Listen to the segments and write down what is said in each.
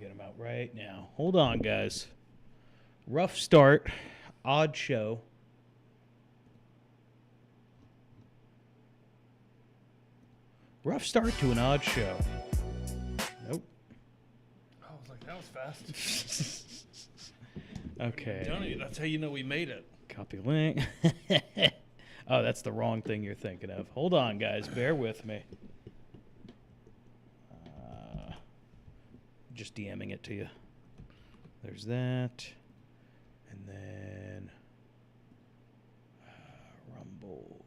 get them out right now. Hold on, guys. Rough start. Odd show. Rough start to an odd show. Nope. I was like, that was fast. Okay. Johnny, that's how you know we made it. Copy link. Oh, that's the wrong thing you're thinking of. Hold on, guys. Bear with me. Just DMing it to you. There's that. And then Rumble.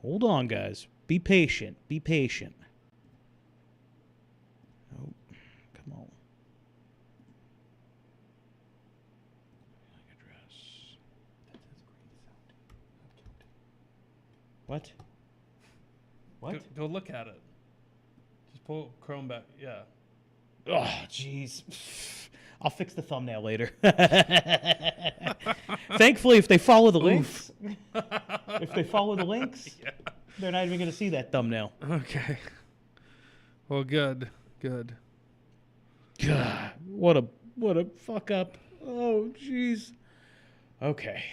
Hold on, guys. Be patient. Be patient. Oh, come on. Address. What? What? Go look at it. Just pull Chrome back. Yeah. Oh, jeez. I'll fix the thumbnail later. Thankfully, if they follow the links, yeah, they're not even going to see that thumbnail. Okay. Well, good. God, what a fuck up. Oh, jeez. Okay.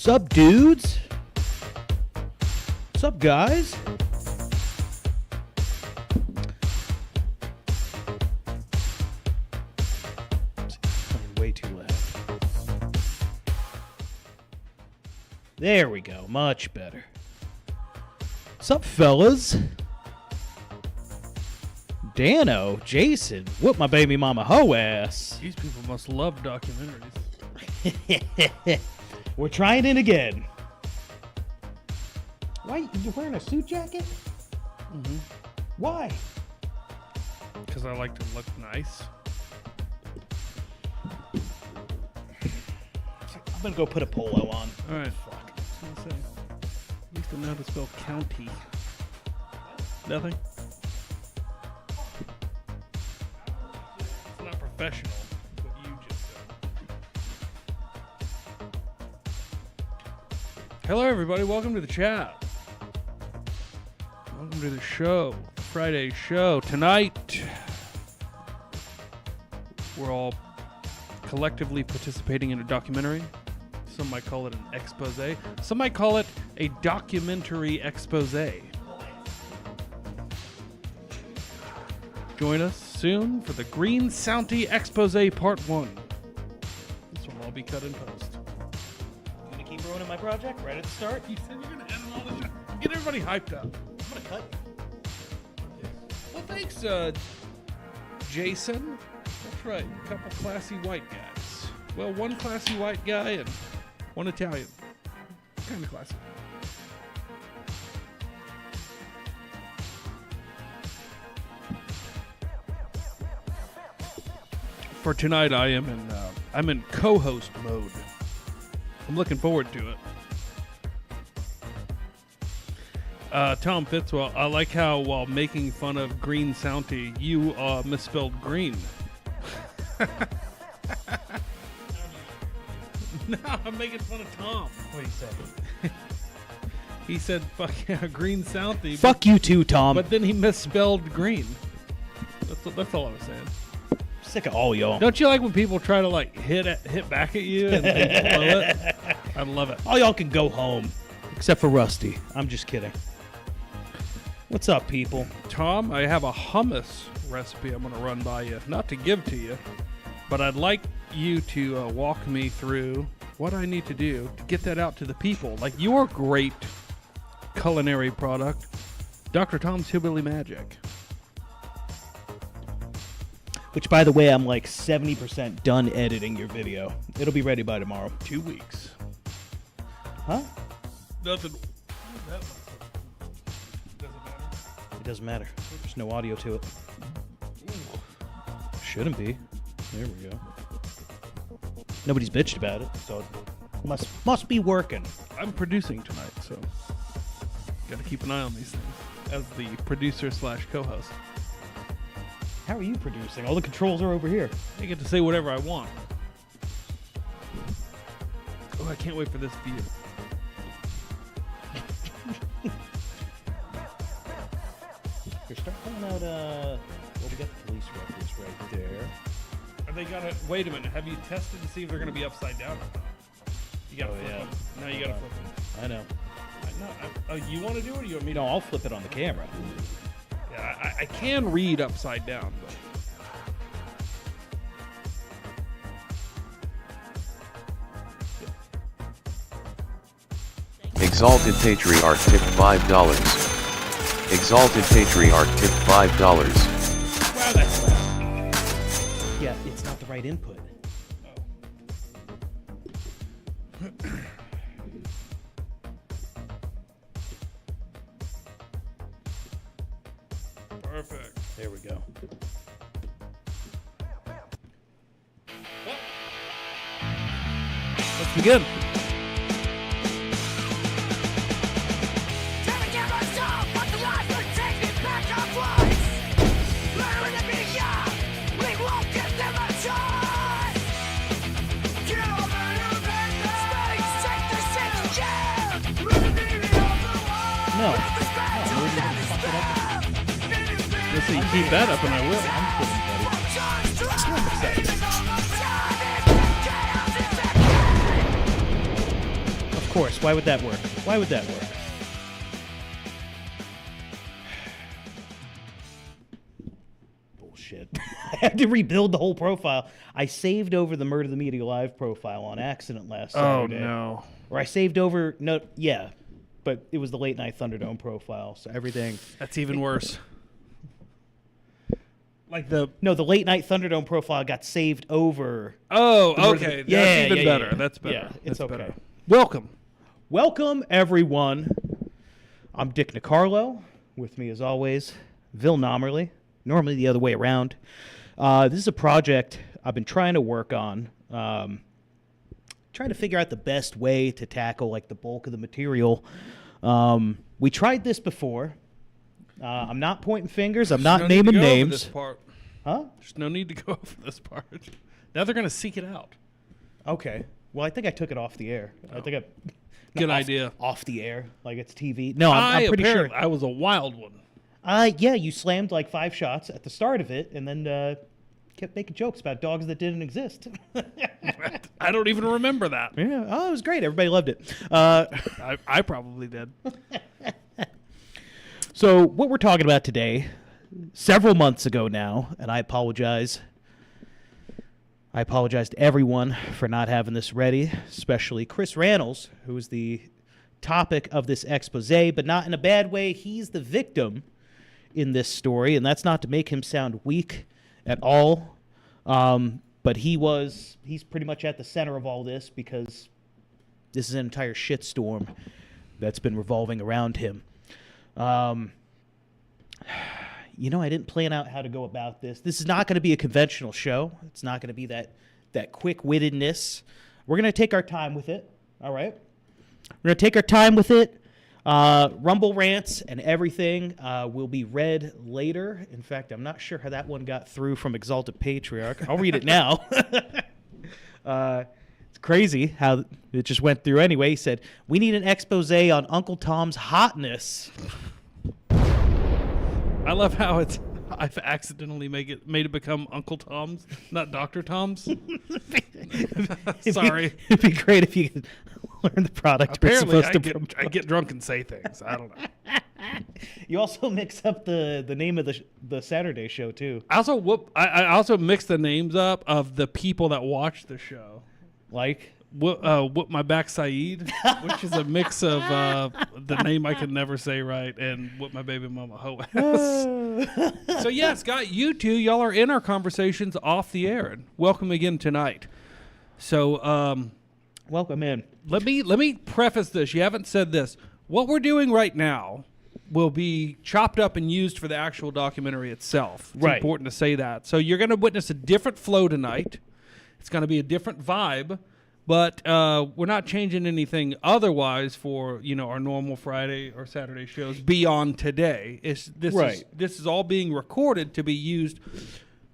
What's up, dudes? What's up, guys? Playing way too loud. There we go. Much better. What's up, fellas? Dano, Jason, whoop my baby mama hoe ass. These people must love documentaries. We're trying it again. Why? You're wearing a suit jacket? Mm-hmm. Why? Because I like to look nice. I'm going to go put a polo on. All right. Fuck. I was gonna say, at least I know how to spell county. Nothing? It's not professional. What you just said. Hello, everybody. Welcome to the chat. Welcome to the show. Friday show. Tonight, we're all collectively participating in a documentary. Some might call it an expose. Some might call it a documentary expose. Join us soon for the Green County Expose Part 1. This will all be cut in post. You going to keep ruining my project right at the start? You said you're going to edit all this. Get everybody hyped up. I'm going to cut you. Well, thanks, Jason. That's right. A couple classy white guys. Well, one classy white guy and one Italian. Kind of classy. For tonight, I'm in co-host mode. I'm looking forward to it. Tom Fitzwell, I like how while making fun of Green County, you misspelled green. No, I'm making fun of Tom. What do you say? He said, fuck yeah, Green County. Fuck you too, Tom. But then he misspelled green. That's all I was saying. Sick of all y'all. Don't you like when people try to like hit back at you and blow it? I love it. All y'all can go home. Except for Rusty. I'm just kidding. What's up, people? Tom, I have a hummus recipe I'm going to run by you. Not to give to you, but I'd like you to walk me through what I need to do to get that out to the people. Like your great culinary product, Dr. Tom's Hillbilly Magic. Which, by the way, I'm like 70% done editing your video. It'll be ready by tomorrow. 2 weeks. Huh? Nothing. It doesn't matter. There's no audio to it. Shouldn't be. There we go. Nobody's bitched about it, so it must be working. I'm producing tonight, so got to keep an eye on these things as the producer / co-host. How are you producing? All the controls are over here. I get to say whatever I want. Oh, I can't wait for this view. Here, start pulling out, well, we got the police records right there. Are they gonna, wait a minute, have you tested to see if they're gonna be upside down or not? You gotta flip them. No, you gotta flip them. I know. You want to do it or you want me to? No, I'll flip it on the camera. Yeah, I can read upside down, but. Exalted Patriarch tipped $5. Exalted Patriarch tipped $5. Wow, that's loud. Yeah, it's not the right input. Perfect. There we go. Let's begin. No. We're gonna fuck it up. Let's see, keep that up and I will. I'm kidding, buddy. Of course. Why would that work? Why would that work? Bullshit. I had to rebuild the whole profile. I saved over the Murder the Media Live profile on accident last Saturday. Oh, no. Or I saved over... No, yeah. But it was the Late Night Thunderdome profile, so everything... That's even worse. Like the... No, the Late Night Thunderdome profile got saved over... Oh, okay. Yeah, That's even better. yeah. That's better. Yeah, it's That's okay. better. Welcome. Welcome, everyone. I'm Dick Nicarlo. With me, as always, Vil Nomerly. Normally the other way around. This is a project I've been trying to work on. Trying to figure out the best way to tackle like the bulk of the material. We tried this before. I'm not pointing fingers. I'm not naming names. This part. Huh? There's no need to go over this part. Now they're going to seek it out. Okay. Well, I think I took it off the air. I think I... Good off, idea. Off the air, like it's TV. No, I'm pretty sure. I was a wild one. Yeah, you slammed like 5 shots at the start of it, and then kept making jokes about dogs that didn't exist. I don't even remember that. Yeah. Oh, it was great. Everybody loved it. I probably did. So what we're talking about today, several months ago now, and I apologize. I apologize to everyone for not having this ready, especially Chris Rannells, who is the topic of this expose, but not in a bad way. He's the victim in this story, and that's not to make him sound weak at all. But he's pretty much at the center of all this because this is an entire shitstorm that's been revolving around him. You know, I didn't plan out how to go about this. This is not going to be a conventional show. It's not going to be that quick-wittedness. We're going to take our time with it, all right? We're going to take our time with it. Rumble rants and everything will be read later. In fact, I'm not sure how that one got through from Exalted Patriarch. I'll read it now. It's crazy how it just went through anyway. He said, we need an expose on Uncle Tom's hotness. I love how I've accidentally made it become Uncle Tom's, not Dr. Tom's. Sorry. It'd be great if you could learn the product. Apparently, I get drunk and say things. I don't know. You also mix up the name of the Saturday show too. I also mix the names up of the people that watch the show. Like Whoop My Back Saeed, which is a mix of the name I can never say right and Whoop My Baby Mama Ho Ass. So yeah, Scott, you two, y'all are in our conversations off the air. And welcome again tonight. So Welcome in. let me preface this. You haven't said this. What we're doing right now will be chopped up and used for the actual documentary itself. It's Right. important to say that. So you're going to witness a different flow tonight. It's going to be a different vibe, but we're not changing anything otherwise for our normal Friday or Saturday shows beyond today. This is all being recorded to be used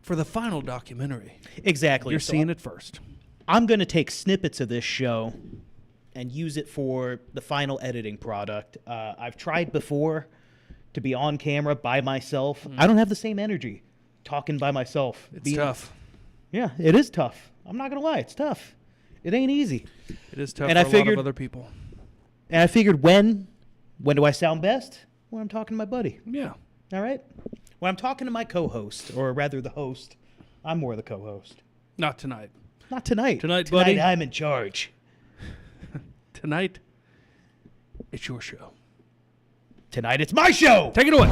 for the final documentary. Exactly. You're So seeing it first. I'm going to take snippets of this show and use it for the final editing product. I've tried before to be on camera by myself. I don't have the same energy talking by myself. It's tough. Yeah, it is tough. I'm not going to lie. It's tough. It ain't easy. It is tough And for I a figured- lot of other people. And I figured when do I sound best? When I'm talking to my buddy. Yeah. All right? When I'm talking to my co-host, or rather the host. I'm more the co-host. Not tonight. Not tonight. Tonight, buddy. I'm in charge. Tonight, it's your show. Tonight it's my show. Take it away.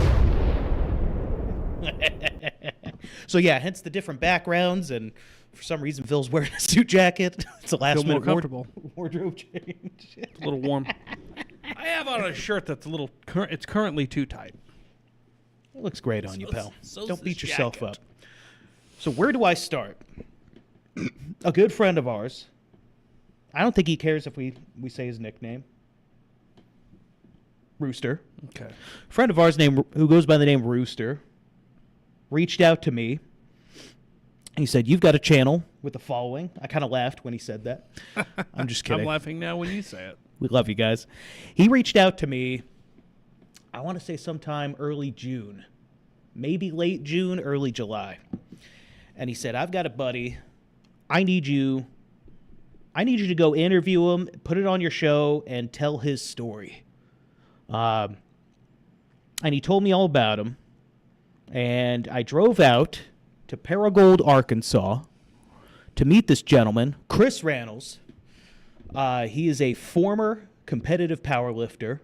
So yeah, hence the different backgrounds, and for some reason Phil's wearing a suit jacket. It's a last Feel more minute comfortable. wardrobe change. A little warm. I have on a shirt that's a little. It's currently too tight. It looks great on you, pal. so's Don't beat this yourself jacket. up. So where do I start? A good friend of ours. I don't think he cares if we say his nickname. Rooster. Okay. Friend of ours who goes by the name Rooster reached out to me. He said, "You've got a channel with a following." I kind of laughed when he said that. I'm just kidding. I'm laughing now when you say it. We love you guys. He reached out to me, I want to say sometime early June, maybe late June, early July. And he said, "I've got a buddy. I need you to go interview him, put it on your show, and tell his story." And he told me all about him. And I drove out to Paragould, Arkansas, to meet this gentleman, Chris Rannells. He is a former competitive powerlifter.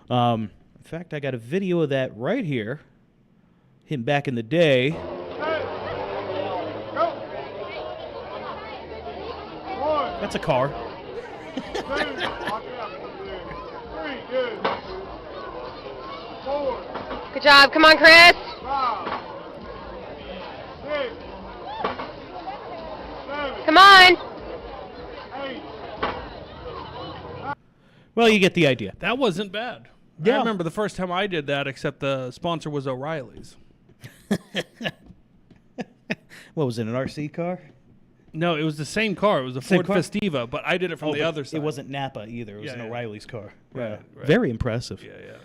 In fact, I got a video of that right here. Him back in the day. That's a car. Good job. Come on, Chris. Come on. Well, you get the idea. That wasn't bad. Yeah. I remember the first time I did that, except the sponsor was O'Reilly's. What was it, an RC car? No, it was the same car. It was a Same Ford car? Festiva, but I did it from the but other side. It wasn't Napa either. It was Yeah, an yeah. O'Reilly's car. Right, right. Very impressive.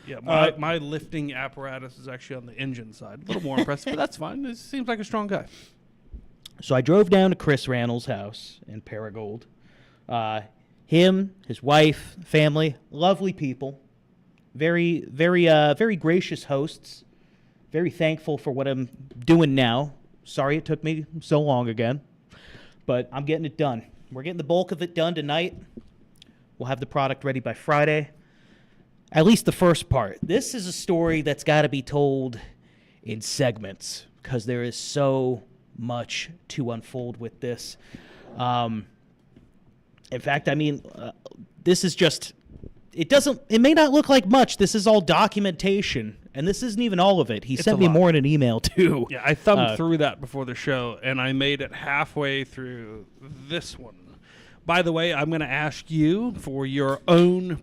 Yeah. My lifting apparatus is actually on the engine side. A little more impressive, but that's fine. He seems like a strong guy. So I drove down to Chris Rannells' house in Paragould. Him, his wife, family, lovely people. Very, very gracious hosts. Very thankful for what I'm doing now. Sorry it took me so long again, but I'm getting it done. We're getting the bulk of it done tonight. We'll have the product ready by Friday. At least the first part. This is a story that's got to be told in segments because there is so much to unfold with this. In fact, I mean, this is just, it may not look like much. This is all documentation, and this isn't even all of it. He sent a me lot. more in an email, too. Yeah, I thumbed through that before the show, and I made it halfway through this one. By the way, I'm going to ask you for your own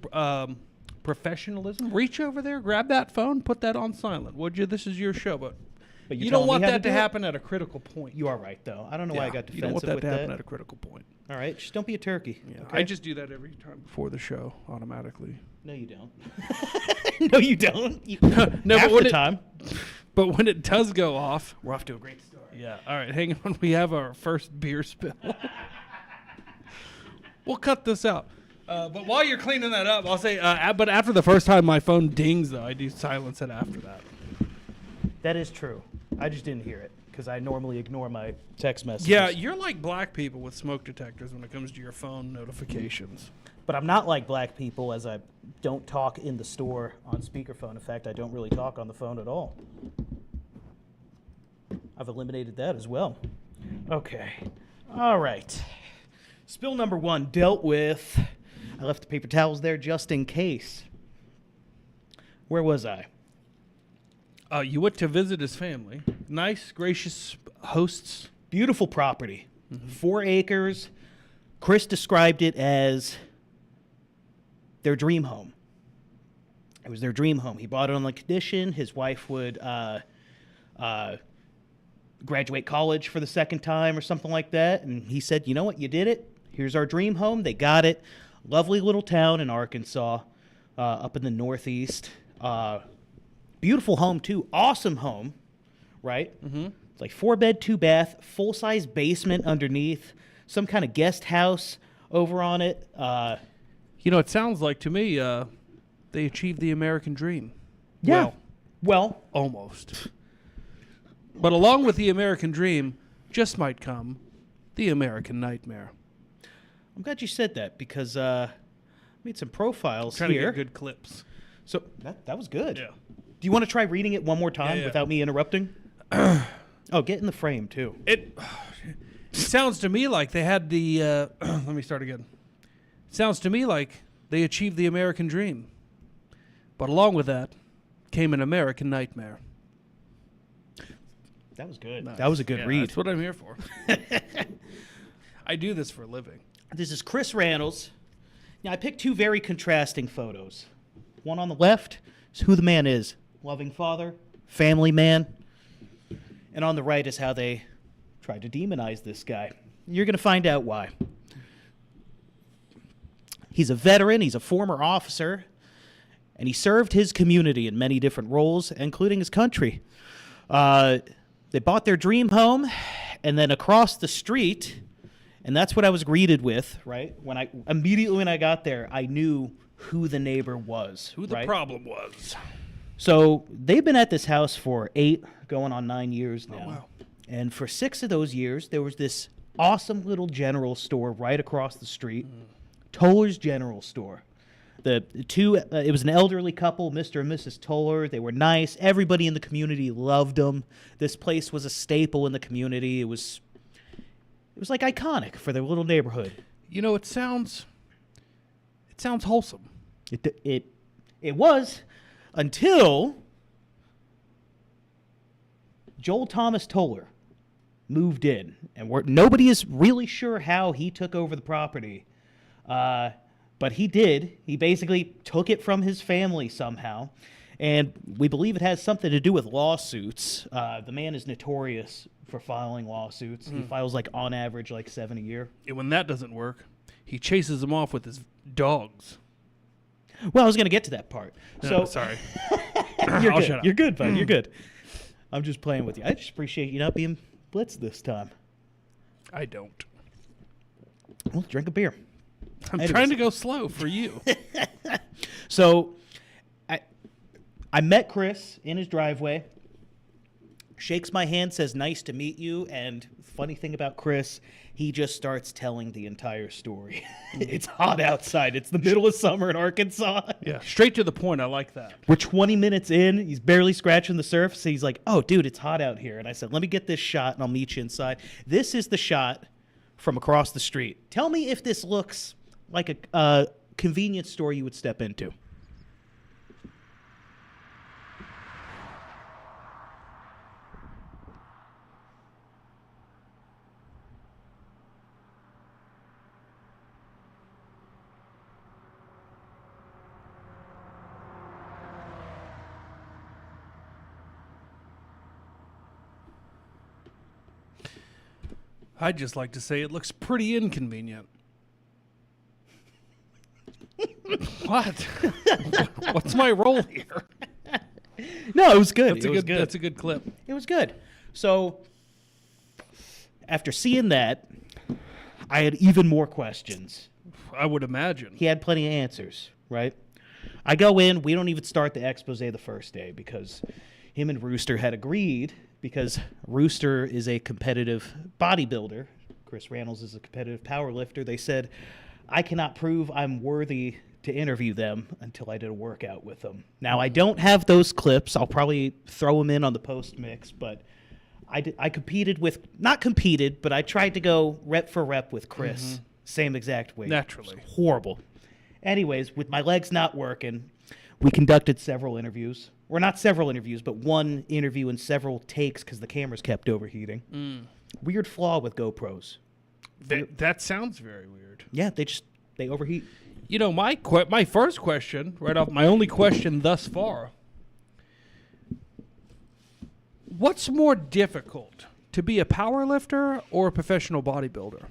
professionalism. Reach over there, grab that phone, put that on silent, would you? This is your show, but But you telling don't me want how that to do it? happen at a critical point. You are right, though. I don't know why I got You don't want defensive that with to happen that. at a critical point. All right, just don't be a turkey. Yeah, okay? I just do that every time before the show automatically. No, you don't. No, you don't. No, half but when the it- time. But when it does go off, We're off to a great start. yeah. All right, hang on. We have our first beer spill. We'll cut this out. But while you're cleaning that up, I'll say. But after the first time my phone dings, though, I do silence it after that. That is true. I just didn't hear it because I normally ignore my text messages. Yeah, you're like black people with smoke detectors when it comes to your phone notifications. But I'm not like black people, as I don't talk in the store on speakerphone. In fact, I don't really talk on the phone at all. I've eliminated that as well. Okay. All right. Spill number 1 dealt with. I left the paper towels there just in case. Where was I? You went to visit his family. Nice, gracious hosts. Beautiful property. 4 acres. Chris described it as their dream home. It was their dream home. He bought it on the condition his wife would graduate college for the 2nd time or something like that. And he said, you know what, you did it. Here's our dream home. They got it. Lovely little town in Arkansas, up in the Northeast. Beautiful home, too. Awesome home, right? Mm-hmm. It's like 4-bed, 2-bath, full-size basement underneath, some kind of guest house over on it. It sounds like to me they achieved the American dream. Yeah. Well, almost. But along with the American dream just might come the American nightmare. I'm glad you said that because I made some profiles Trying here. to get good clips. So that was good. Yeah. Do you want to try reading it one more time Yeah. without me interrupting? Oh, get in the frame, too. It sounds to me like they had the... let me start again. It sounds to me like they achieved the American dream. But along with that came an American nightmare. That was good. Nice. That was a good read. That's what I'm here for. I do this for a living. This is Chris Randalls. Now, I picked 2 very contrasting photos. One on the left is who the man is. Loving father, family man. And on the right is how they tried to demonize this guy. You're going to find out why. He's a veteran. He's a former officer. And he served his community in many different roles, including his country. They bought their dream home, and then across the street, and that's what I was greeted with, right? Immediately when I got there, I knew who the neighbor was. Who the problem was. So they've been at this house for 8, going on 9 years now. Oh, wow. And for 6 of those years, there was this awesome little general store right across the street, Toller's General Store. It was an elderly couple, Mr. and Mrs. Toller. They were nice. Everybody in the community loved them. This place was a staple in the community. It was like iconic for their little neighborhood. It sounds wholesome. It was until Joel Thomas Toller moved in, and nobody is really sure how he took over the property. But he did. He basically took it from his family somehow. And we believe it has something to do with lawsuits. The man is notorious for filing lawsuits. He files, on average, 7 a year. And when that doesn't work, he chases them off with his dogs. Well, I was going to get to that part. So sorry. You're I'll good. shut up. You're good, bud. You're good. I'm just playing with you. I just appreciate you not being blitzed this time. I don't. Well, drink a beer. I'm Anyways. trying to go slow for you. So I met Chris in his driveway, shakes my hand, says, nice to meet you. And funny thing about Chris, he just starts telling the entire story. It's hot outside. It's the middle of summer in Arkansas. Yeah, straight to the point. I like that. We're 20 minutes in. He's barely scratching the surface. He's like, oh, dude, it's hot out here. And I said, let me get this shot and I'll meet you inside. This is the shot from across the street. Tell me if this looks like a convenience store you would step into. I'd just like to say it looks pretty inconvenient. What? What's my role here? No, it was good. That's a good clip. It was good. So after seeing that, I had even more questions. I would imagine. He had plenty of answers, right? I go in. We don't even start the expose the first day because him and Rooster had agreed, because Rooster is a competitive bodybuilder, Chris Randles is a competitive powerlifter. They said, I cannot prove I'm worthy to interview them until I did a workout with them. Now, I don't have those clips. I'll probably throw them in on the post mix, but I competed with, not competed, but I tried to go rep for rep with Chris. Same exact weight. Naturally. It was horrible. Anyways, with my legs not working, we conducted several interviews. Or not several interviews, but one interview and several takes because the cameras kept overheating. Weird flaw with GoPros. That sounds very weird. Yeah, they overheat. You know, my first question, right off, my only question thus far, what's more difficult, to be a power lifter or a professional bodybuilder?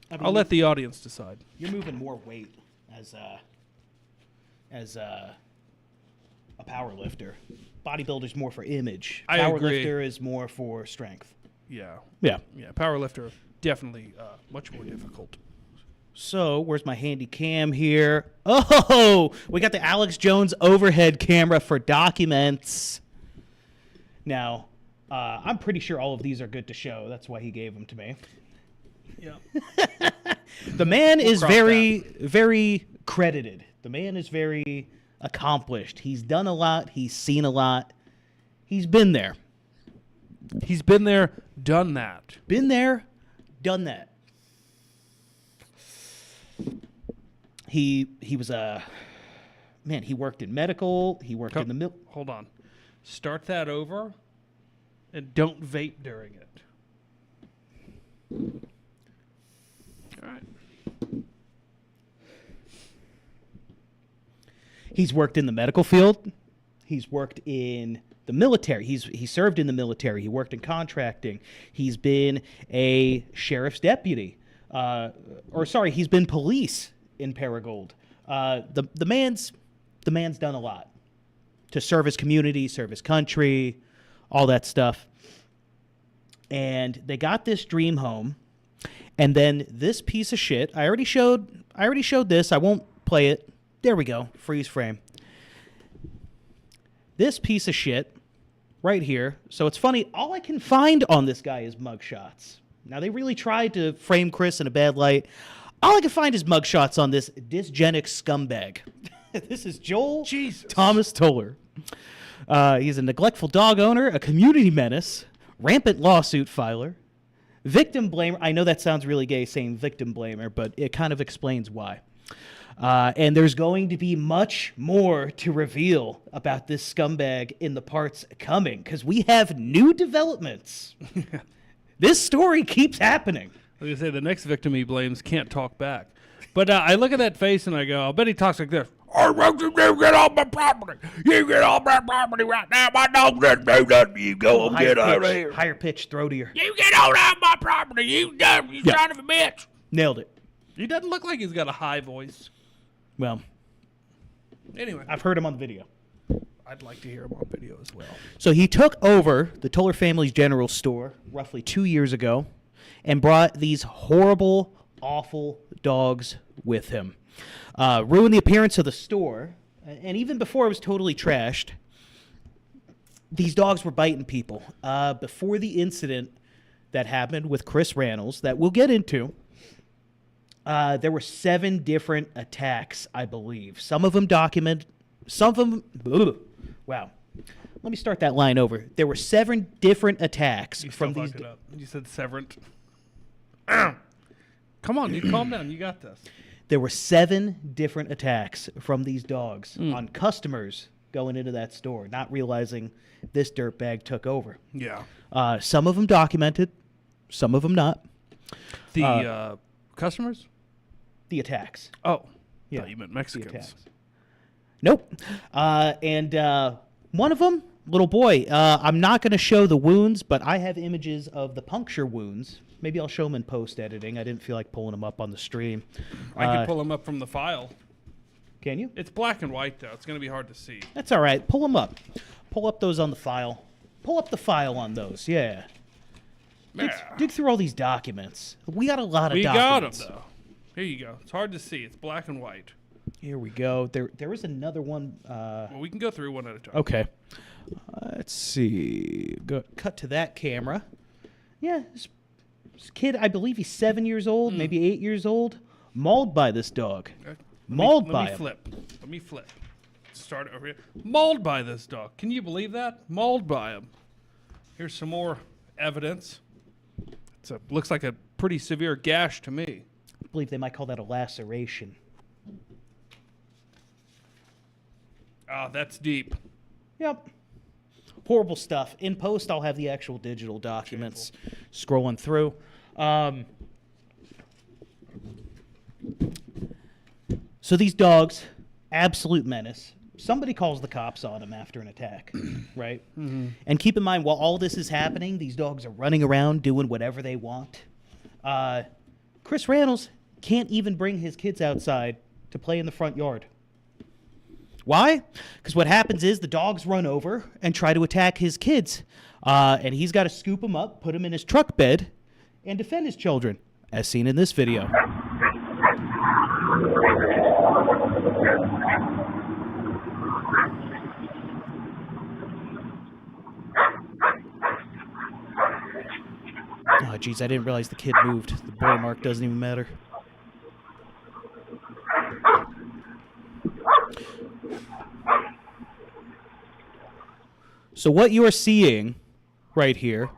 I mean, I'll let the audience decide. You're moving more weight as a power lifter. Bodybuilder's more for image. I Power agree. lifter is more for strength. Yeah. Yeah. Yeah, power lifter, definitely much more difficult. So, where's my handy cam here? Oh, we got the Alex Jones overhead camera for documents. Now, I'm pretty sure all of these are good to show. That's why he gave them to me. Yeah. The man is crop very credited. The man is very accomplished. He's done a lot. He's seen a lot. He's been there. He's been there, done that. Been there, done that. He was man, he worked in medical, he worked in the Hold on. Start that over, and don't vape during it. All right. He's worked in the medical field. He's worked in the military. He served in the military. He worked in contracting. He's been a sheriff's deputy. He's been police in Paragould. The man's done a lot to serve his community, serve his country, all that stuff. And they got this dream home, and then this piece of shit. I already showed this. I won't play it. There we go. Freeze frame. This piece of shit right here. So it's funny. All I can find on this guy is mugshots. Now, they really tried to frame Chris in a bad light. All I can find is mugshots on this dysgenic scumbag. This is Joel Thomas Toller. He's a neglectful dog owner, a community menace, rampant lawsuit filer, victim blamer. I know that sounds really gay saying victim blamer, but it kind of explains why. And there's going to be much more to reveal about this scumbag in the parts coming, because we have new developments. This story keeps happening. I was going to say, the next victim he blames can't talk back. But I look at that face and I go, I'll bet he talks like this. I want you to get off my property. You get off my property right now. My dog doesn't do nothing. You go and get out of here. Higher pitch, throatier. You get on out of my property. You dumb. You son of a bitch. Nailed it. He doesn't look like he's got a high voice. Well, anyway, I've heard him on the video. I'd like to hear him on video as well. So he took over the Toller family's general store roughly 2 years ago and brought these horrible, awful dogs with him. Ruined the appearance of the store, and even before it was totally trashed, these dogs were biting people. Before the incident that happened with Chris Randles, that we'll get into, there were 7 different attacks, I believe. Some of them documented, some of them... Wow. Let me start that line over. There were 7 different attacks from these... You said severant. Come on, you calm down. You got this. There were 7 different attacks from these dogs on customers going into that store, not realizing this dirtbag took over. Yeah. Some of them documented, some of them not. The customers? The attacks. Oh. Yeah. I thought you meant Mexicans. Nope. And one of them, little boy, I'm not going to show the wounds, but I have images of the puncture wounds. Maybe I'll show them in post-editing. I didn't feel like pulling them up on the stream. I can pull them up from the file. Can you? It's black and white, though. It's going to be hard to see. That's all right. Pull them up. Pull up those on the file. Pull up the file on those, yeah. Dig through all these documents. We got a lot of documents. We got them, though. Here you go. It's hard to see. It's black and white. Here we go. There is another one. Well, we can go through one at a time. Okay. Let's see. Cut to that camera. Yeah, this kid, I believe he's 7 years old, maybe 8 years old, mauled by this dog. Mauled by him. Let me flip. Start over here. Mauled by this dog. Can you believe that? Mauled by him. Here's some more evidence. Looks like a pretty severe gash to me. I believe they might call that a laceration. Ah, that's deep. Yep. Horrible stuff. In post, I'll have the actual digital documents scrolling through. So these dogs, absolute menace. Somebody calls the cops on them after an attack, right? Mm-hmm. And keep in mind, while all this is happening, these dogs are running around doing whatever they want. Chris Rannells can't even bring his kids outside to play in the front yard. Why? Because what happens is the dogs run over and try to attack his kids. And he's got to scoop them up, put them in his truck bed, and defend his children, as seen in this video. Oh, geez, I didn't realize the kid moved. The boy mark doesn't even matter. So what you are seeing right here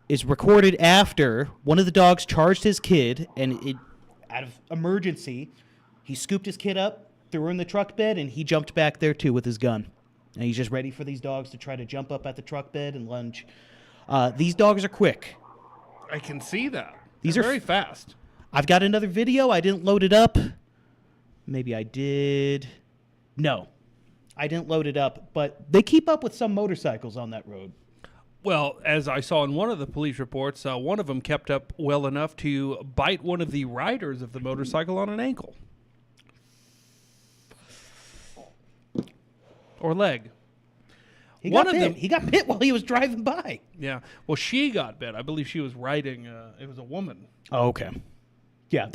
is recorded after one of the dogs charged his kid, and out of emergency, he scooped his kid up, threw her in the truck bed, and he jumped back there too with his gun. And he's just ready for these dogs to try to jump up at the truck bed and lunge. These dogs are quick. I can see that. These They're are very fast. I've got another video. I didn't load it up. Maybe I did. No, I didn't load it up. But they keep up with some motorcycles on that road. Well, as I saw in one of the police reports, one of them kept up well enough to bite one of the riders of the motorcycle on an ankle. Or leg. He got bit while he was driving by. Yeah. Well, she got bit. I believe she was riding. It was a woman. Oh, okay. Yeah.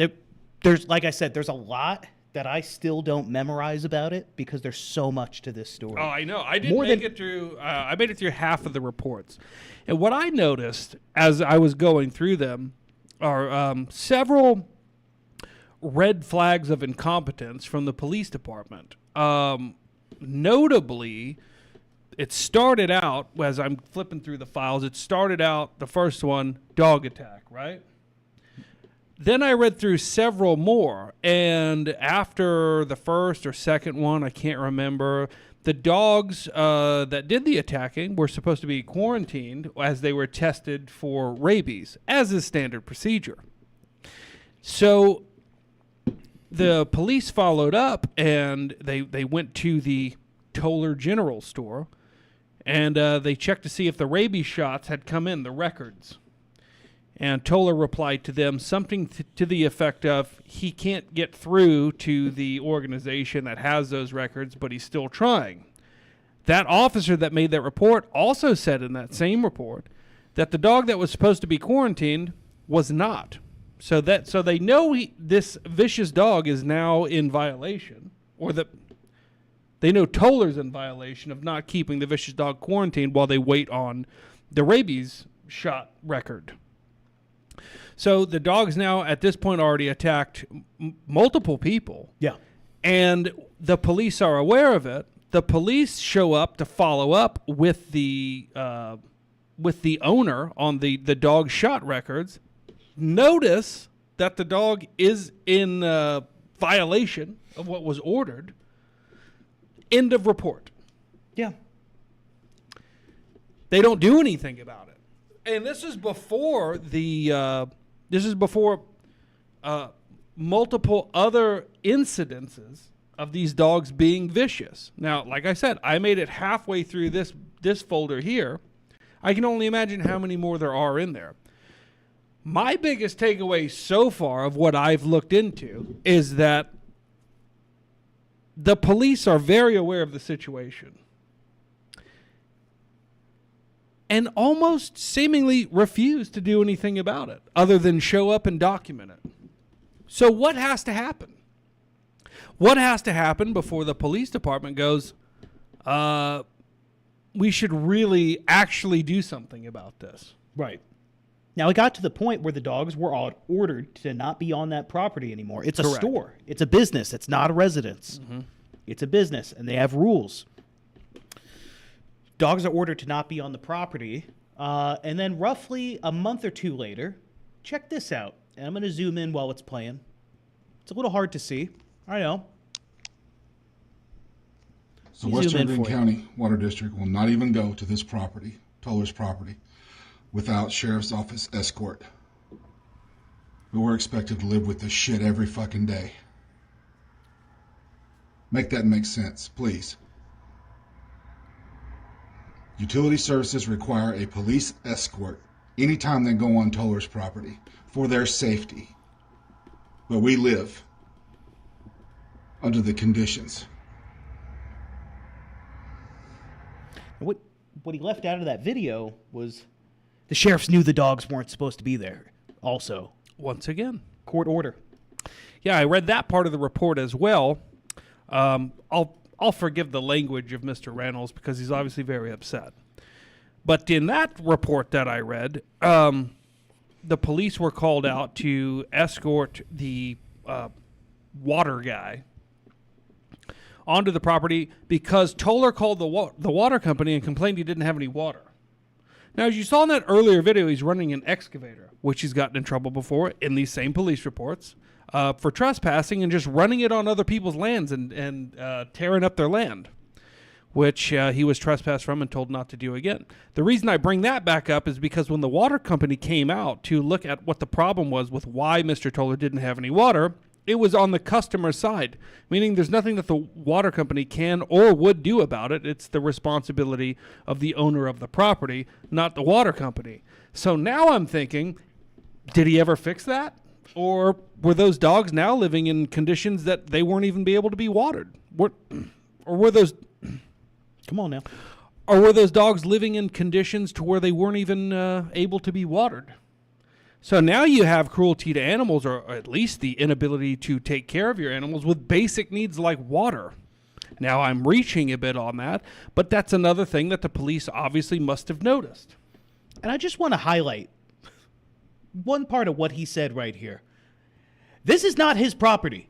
There's, like I said, there's a lot that I still don't memorize about it because there's so much to this story. Oh, I know. I didn't make it through. I made it through half of the reports, and what I noticed as I was going through them are several red flags of incompetence from the police department. Notably, it started out, as I'm flipping through the files, it started out, the first one, dog attack, right? Then I read through several more, and after the first or second one, I can't remember, the dogs that did the attacking were supposed to be quarantined as they were tested for rabies, as is standard procedure. So the police followed up, and they went to the Toller General Store, and they checked to see if the rabies shots had come in, the records. And Toller replied to them something to the effect of, he can't get through to the organization that has those records, but he's still trying. That officer that made that report also said in that same report that the dog that was supposed to be quarantined was not. So they know this vicious dog is now in violation, or that they know Toller's in violation of not keeping the vicious dog quarantined while they wait on the rabies shot record. So the dog's now at this point already attacked multiple people. Yeah. And the police are aware of it. The police show up to follow up with the owner on the dog shot records. Notice that the dog is in violation of what was ordered. End of report. Yeah. They don't do anything about it. And this is before multiple other incidences of these dogs being vicious. Now, like I said, I made it halfway through this folder here. I can only imagine how many more there are in there. My biggest takeaway so far of what I've looked into is that the police are very aware of the situation and almost seemingly refuse to do anything about it other than show up and document it. So what has to happen? What has to happen before the police department goes, we should really actually do something about this. Right. Now, it got to the point where the dogs were all ordered to not be on that property anymore. It's a Correct. store. It's a business. It's not a residence. Mm-hmm. It's a business, and they have rules. Dogs are ordered to not be on the property. And then roughly a month or two later, check this out. And I'm going to zoom in while it's playing. It's a little hard to see. I know. The Zoom West in Chamberlain for you. County Water District will not even go to this property, Toller's property, without Sheriff's Office escort. But we're expected to live with this shit every fucking day. Make that make sense, please. Utility services require a police escort anytime they go on Toller's property for their safety. But we live under the conditions. What he left out of that video was the sheriffs knew the dogs weren't supposed to be there. Also, Once again. court order. Yeah, I read that part of the report as well. I'll forgive the language of Mr. Reynolds because he's obviously very upset. But in that report that I read, the police were called out to escort the water guy onto the property because Toller called the water company and complained he didn't have any water. Now, as you saw in that earlier video, he's running an excavator, which he's gotten in trouble before in these same police reports for trespassing and just running it on other people's lands and tearing up their land, which he was trespassed from and told not to do again. The reason I bring that back up is because when the water company came out to look at what the problem was with why Mr. Toller didn't have any water, it was on the customer side, meaning there's nothing that the water company can or would do about it. It's the responsibility of the owner of the property, not the water company. So now I'm thinking, did he ever fix that? Or were those dogs now living in conditions that they weren't even be able to be watered? Or were those... Come on now. Or were those dogs living in conditions to where they weren't even able to be watered? So now you have cruelty to animals, or at least the inability to take care of your animals with basic needs like water. Now I'm reaching a bit on that, but that's another thing that the police obviously must have noticed. And I just want to highlight one part of what he said right here. This is not his property.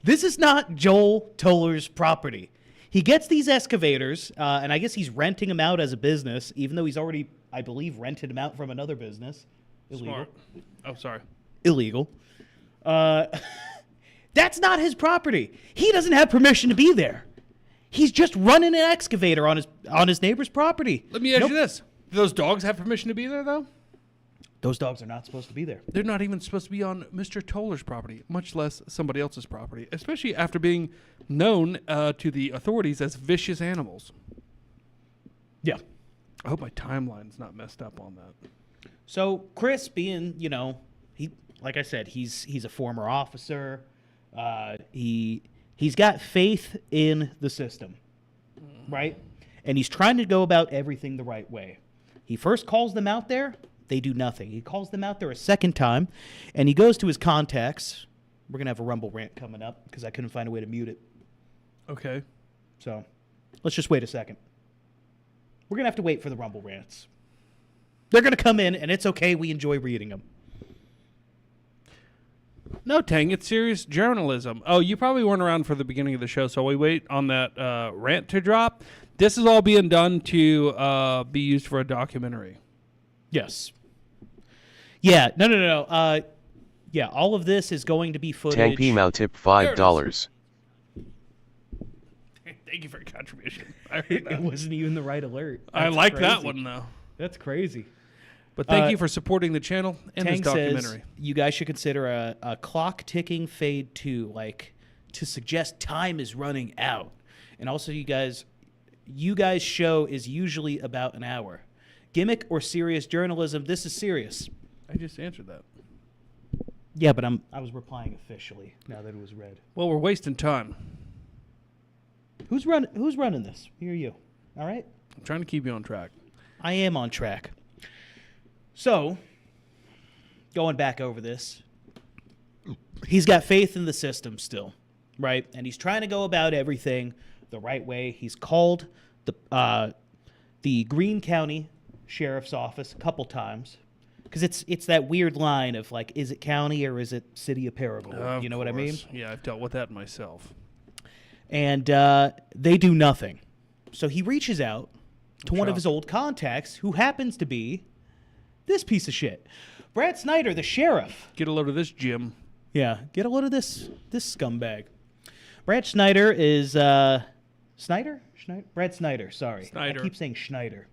This is not Joel Toller's property. He gets these excavators, and I guess he's renting them out as a business, even though he's already, I believe, rented them out from another business. Illegal. Smart. Oh, sorry. Illegal. That's not his property. He doesn't have permission to be there. He's just running an excavator on his neighbor's property. Let me ask you this. Do those dogs have permission to be there, though? Those dogs are not supposed to be there. They're not even supposed to be on Mr. Toller's property, much less somebody else's property, especially after being known to the authorities as vicious animals. Yeah. I hope my timeline's not messed up on that. So Chris, being, he, like I said, he's a former officer. He's got faith in the system, right? And he's trying to go about everything the right way. He first calls them out there. They do nothing. He calls them out there a second time, and he goes to his contacts. We're going to have a Rumble rant coming up because I couldn't find a way to mute it. Okay. So let's just wait a second. We're going to have to wait for the Rumble rants. They're going to come in, and it's okay. We enjoy reading them. No, Tang, it's serious journalism. Oh, you probably weren't around for the beginning of the show, so we wait on that rant to drop. This is all being done to be used for a documentary. Yes. Yeah. No. Yeah, all of this is going to be footage. Tang P Mao tip $5. Thank you for your contribution. I heard that. It wasn't even the right alert. I That's like that crazy. one, though. That's crazy. But thank you for supporting the channel and this Tang documentary. says you guys should consider a clock ticking fade to suggest time is running out. And also you guys show is usually about an hour. Gimmick or serious journalism, this is serious. I just answered that. Yeah, but I was replying officially now that it was read. Well, we're wasting time. Who's running this? Me or you? All right? I'm trying to keep you on track. I am on track. So, going back over this, he's got faith in the system still, right? And he's trying to go about everything the right way. He's called the Greene County Sheriff's Office a couple times because it's that weird line of like, is it county or is it city of Paragould? You know what I mean? Yeah, I've dealt with that myself. And they do nothing. So he reaches out to one of his old contacts who happens to be this piece of shit. Brad Snyder, the sheriff. Get a load of this, Jim. Yeah, get a load of this scumbag. Brad Snyder is Snyder? Brad Snyder, sorry. Snyder. I keep saying Schneider.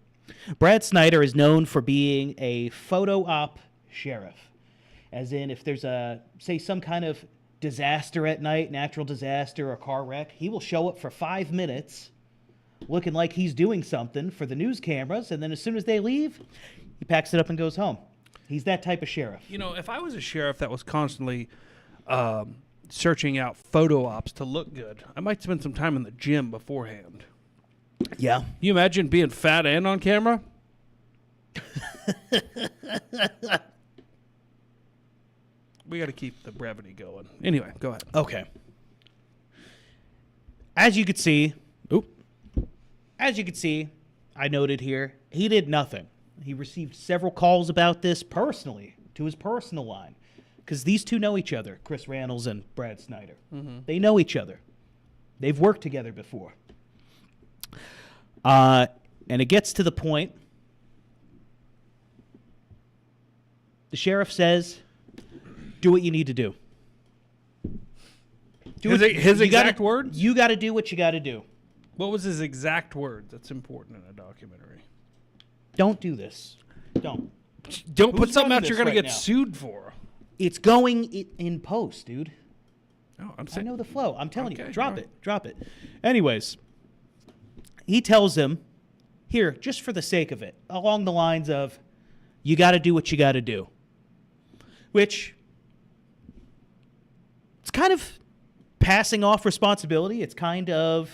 Brad Snyder is known for being a photo op sheriff. As in, if there's say some kind of disaster at night, natural disaster or car wreck, he will show up for 5 minutes looking like he's doing something for the news cameras, and then as soon as they leave, he packs it up and goes home. He's that type of sheriff. You know, if I was a sheriff that was constantly searching out photo ops to look good, I might spend some time in the gym beforehand. Yeah. You imagine being fat and on camera? We got to keep the brevity going. Anyway, go ahead. Okay. As you could see, I noted here, he did nothing. He received several calls about this personally to his personal line because these two know each other, Chris Randles and Brad Snyder. Mm-hmm. They know each other. They've worked together before. And it gets to the point. The sheriff says, do what you need to do. His exact words? You got to do what you got to do. What was his exact words? That's important in a documentary. Don't do this. Don't put something out you're going to get now? sued for. It's going in post, dude. Oh, I know the flow. I'm telling you. Okay, Drop all it. Drop it. Anyways, he tells him, here, just for the sake of it, along the lines of, you got to do what you got to do. Which, it's kind of passing off responsibility. It's kind of,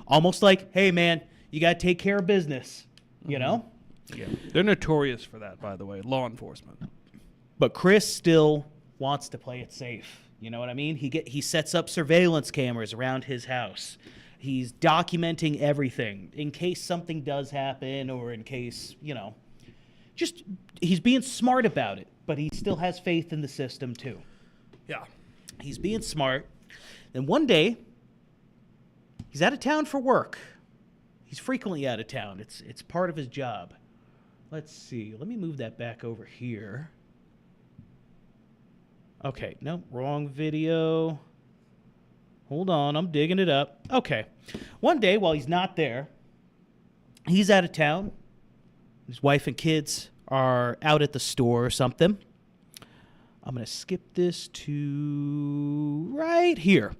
almost like, hey, man, you got to take care of business, you know? Yeah. They're notorious for that, by the way, law enforcement. But Chris still wants to play it safe. You know what I mean? He sets up surveillance cameras around his house. He's documenting everything in case something does happen or in case, just he's being smart about it, but he still has faith in the system too. Yeah. He's being smart. Then one day, he's out of town for work. He's frequently out of town. It's part of his job. Let's see. Let me move that back over here. Okay, no, wrong video. Hold on, I'm digging it up. Okay. One day while he's not there, he's out of town. His wife and kids are out at the store or something. I'm going to skip this to right here.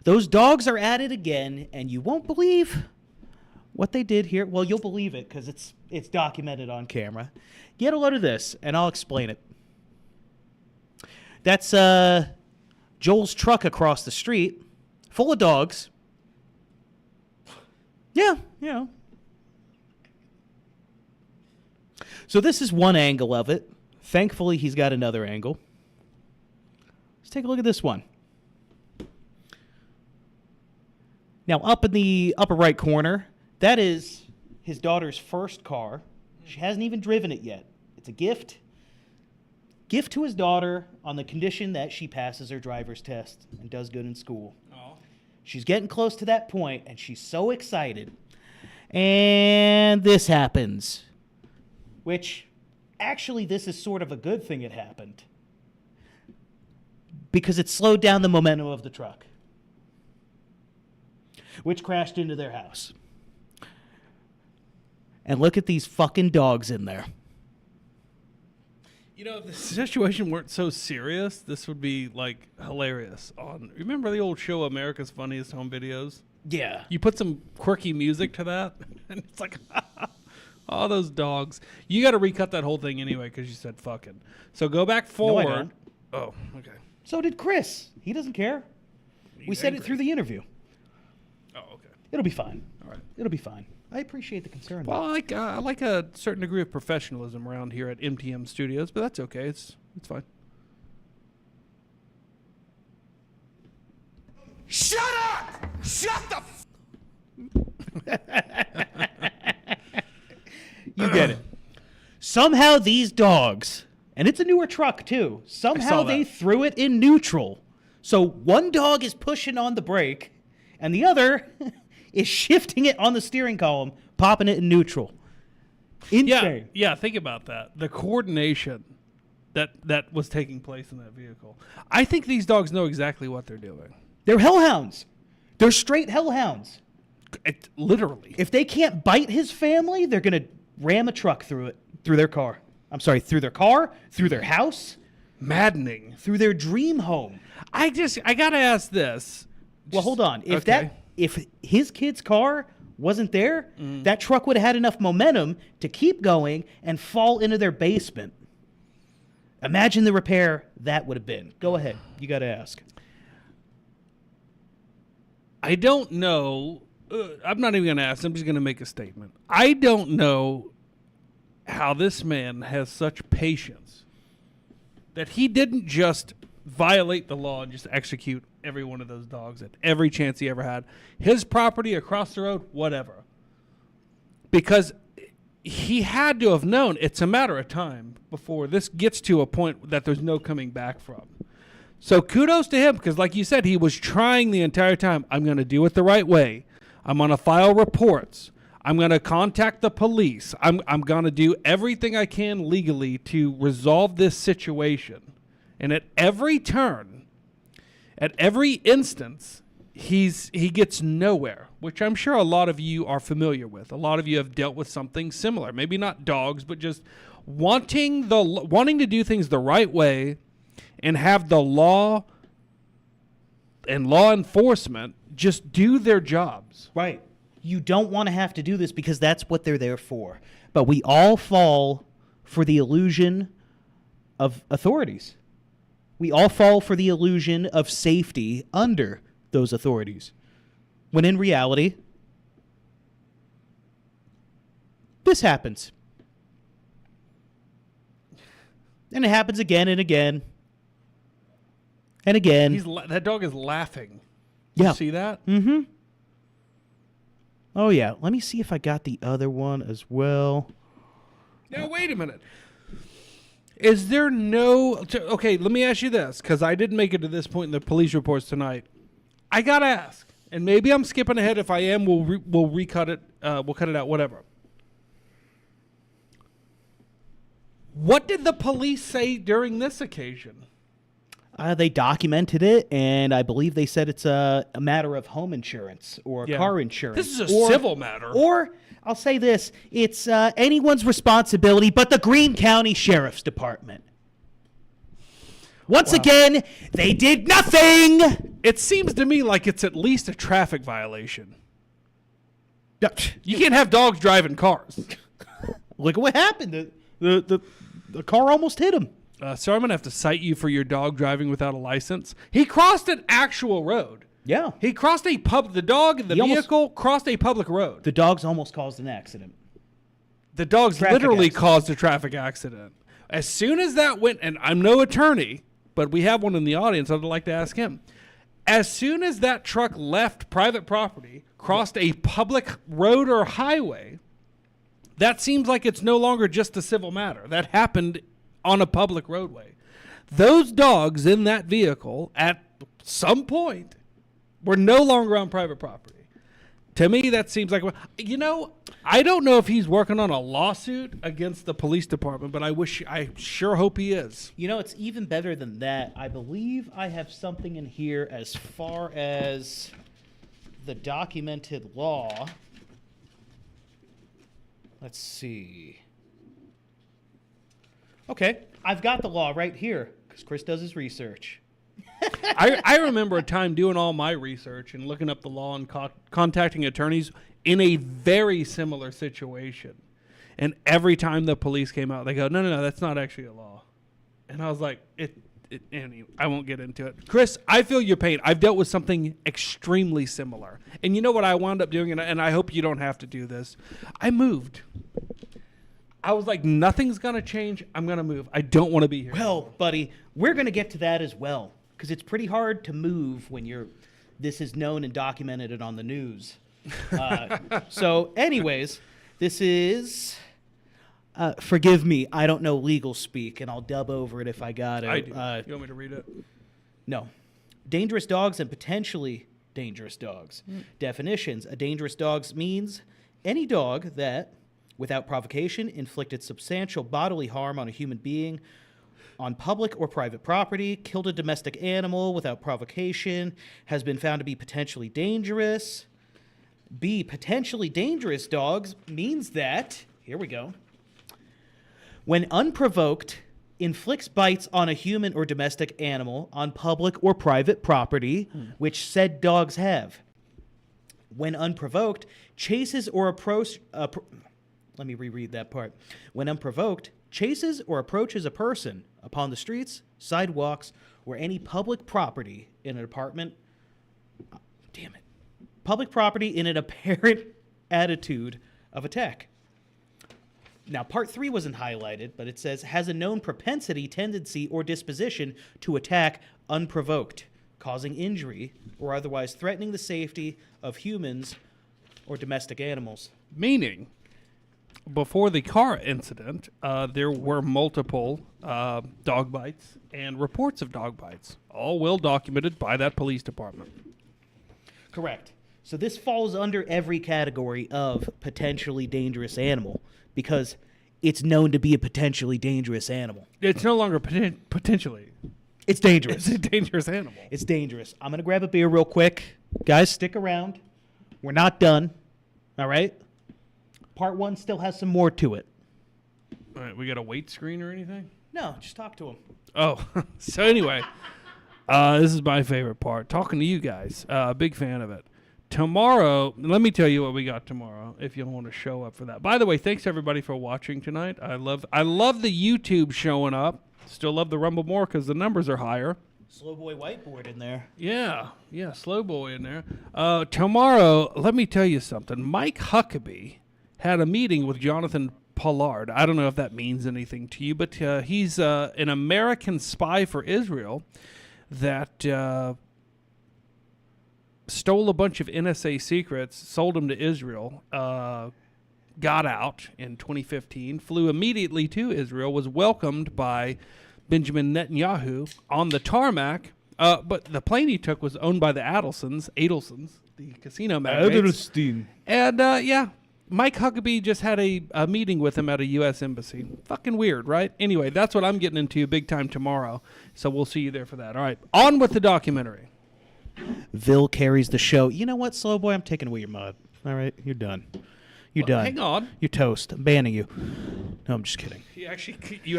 Those dogs are at it again, and you won't believe what they did here. Well, you'll believe it because it's documented on camera. Get a load of this, and I'll explain it. That's Joel's truck across the street, full of dogs. Yeah. So this is one angle of it. Thankfully, he's got another angle. Let's take a look at this one. Now, up in the upper right corner, that is his daughter's first car. She hasn't even driven it yet. It's a gift. Gift to his daughter on the condition that she passes her driver's test and does good in school. Oh. She's getting close to that point, and she's so excited. And this happens. Which, actually, this is sort of a good thing it happened. Because it slowed down the momentum of the truck. Which crashed into their house. And look at these fucking dogs in there. If the situation weren't so serious, this would be, hilarious. Remember the old show America's Funniest Home Videos? Yeah. You put some quirky music to that, and it's like, all those dogs. You got to recut that whole thing anyway because you said fucking. So go back forward. No, I don't. Oh, okay. So did Chris. He doesn't care. We said it through the interview. Oh, okay. It'll be fine. All right. It'll be fine. I appreciate the concern. Well, I like a certain degree of professionalism around here at MTM Studios, but that's okay. It's fine. Shut up! Shut the f You get it. Somehow these dogs, and it's a newer truck too, somehow they threw it in neutral. So one dog is pushing on the brake, and the other is shifting it on the steering column, popping it in neutral. Insane. Yeah, think about that. The coordination that was taking place in that vehicle. I think these dogs know exactly what they're doing. They're hellhounds. They're straight hellhounds. Literally. If they can't bite his family, they're going to ram a truck through their car. I'm sorry, through their car, through their house, Maddening. through their dream home. I got to ask this. Well, hold on. If okay. if his kid's car wasn't there, that truck would have had enough momentum to keep going and fall into their basement. Imagine the repair that would have been. Go ahead. You got to ask. I don't know. I'm not even going to ask. I'm just going to make a statement. I don't know how this man has such patience that he didn't just violate the law and just execute every one of those dogs at every chance he ever had. His property, across the road, whatever. Because he had to have known it's a matter of time before this gets to a point that there's no coming back from. So kudos to him, because like you said, he was trying the entire time. I'm going to do it the right way. I'm going to file reports. I'm going to contact the police. I'm going to do everything I can legally to resolve this situation. And at every turn, at every instance, he gets nowhere, which I'm sure a lot of you are familiar with. A lot of you have dealt with something similar. Maybe not dogs, but just wanting to do things the right way and have the law and law enforcement just do their jobs. Right. You don't want to have to do this because that's what they're there for. But we all fall for the illusion of authorities. We all fall for the illusion of safety under those authorities. When in reality, this happens. And it happens again and again. And again. That dog is laughing. Yeah. You see that? Mm-hmm. Oh, yeah. Let me see if I got the other one as well. Now, wait a minute. Is there no... Okay, let me ask you this, because I didn't make it to this point in the police reports tonight. I got to ask, and maybe I'm skipping ahead. If I am, we'll recut it. We'll cut it out, whatever. What did the police say during this occasion? They documented it, and I believe they said it's a matter of home insurance or car insurance. This is a civil matter. Or, I'll say this, it's anyone's responsibility but the Greene County Sheriff's Department. Once again, they did nothing! It seems to me like it's at least a traffic violation. You can't have dogs driving cars. Look at what happened. The car almost hit him. Sir, I'm going to have to cite you for your dog driving without a license. He crossed an actual road. Yeah. He crossed the dog and the vehicle crossed a public road. The dogs almost caused an accident. The dogs Traffic literally accident. caused a traffic accident. As soon as that went, and I'm no attorney, but we have one in the audience, I'd like to ask him. As soon as that truck left private property, crossed a public road or highway, that seems like it's no longer just a civil matter. That happened on a public roadway. Those dogs in that vehicle at some point were no longer on private property. To me, that seems like, I don't know if he's working on a lawsuit against the police department, but I sure hope he is. It's even better than that. I believe I have something in here as far as the documented law. Let's see. Okay, I've got the law right here because Chris does his research. I remember a time doing all my research and looking up the law and contacting attorneys in a very similar situation. And every time the police came out, they go, no, that's not actually a law. And I was like, anyway, I won't get into it. Chris, I feel your pain. I've dealt with something extremely similar. And you know what I wound up doing, and I hope you don't have to do this. I moved. I was like, nothing's going to change. I'm going to move. I don't want to be here. Well, buddy, we're going to get to that as well because it's pretty hard to move when this is known and documented and on the news. So, anyways, this is. Forgive me, I don't know legal speak, and I'll dub over it if I got it. I do. You want me to read it? No. Dangerous dogs and potentially dangerous dogs. Definitions. A dangerous dog means any dog that, without provocation, inflicted substantial bodily harm on a human being on public or private property, killed a domestic animal without provocation, has been found to be potentially dangerous. B, potentially dangerous dogs means that, here we go, when unprovoked, inflicts bites on a human or domestic animal on public or private property, which said dogs have. When unprovoked, chases or approach... let me reread that part. When unprovoked, chases or approaches a person upon the streets, sidewalks, or any public property in an apartment... damn it. Public property in an apparent attitude of attack. Now, part 3 wasn't highlighted, but it says, has a known propensity, tendency, or disposition to attack unprovoked, causing injury or otherwise threatening the safety of humans or domestic animals. Meaning, before the car incident, there were multiple dog bites and reports of dog bites, all well documented by that police department. Correct. So this falls under every category of potentially dangerous animal because it's known to be a potentially dangerous animal. It's no longer potentially. It's dangerous. It's a dangerous animal. It's dangerous. I'm going to grab a beer real quick. Guys, stick around. We're not done. All right? Part 1 still has some more to it. All right, we got a wait screen or anything? No, just talk to him. Oh, so anyway, this is my favorite part. Talking to you guys. Big fan of it. Tomorrow, let me tell you what we got tomorrow if you want to show up for that. By the way, thanks everybody for watching tonight. I love the YouTube showing up. Still love the Rumble more because the numbers are higher. Slow boy whiteboard in there. Yeah, slow boy in there. Tomorrow, let me tell you something. Mike Huckabee had a meeting with Jonathan Pollard. I don't know if that means anything to you, but he's an American spy for Israel that stole a bunch of NSA secrets, sold them to Israel, got out in 2015, flew immediately to Israel, was welcomed by Benjamin Netanyahu on the tarmac, but the plane he took was owned by the Adelsons, the casino magnates. And, Mike Huckabee just had a meeting with him at a U.S. embassy. Fucking weird, right? Anyway, that's what I'm getting into big time tomorrow, so we'll see you there for that. All right, on with the documentary. Vil carries the show. You know what, slow boy? I'm taking away your mud. All right, you're done. You're done. Hang on. You're toast. I'm banning you. No, I'm just kidding. You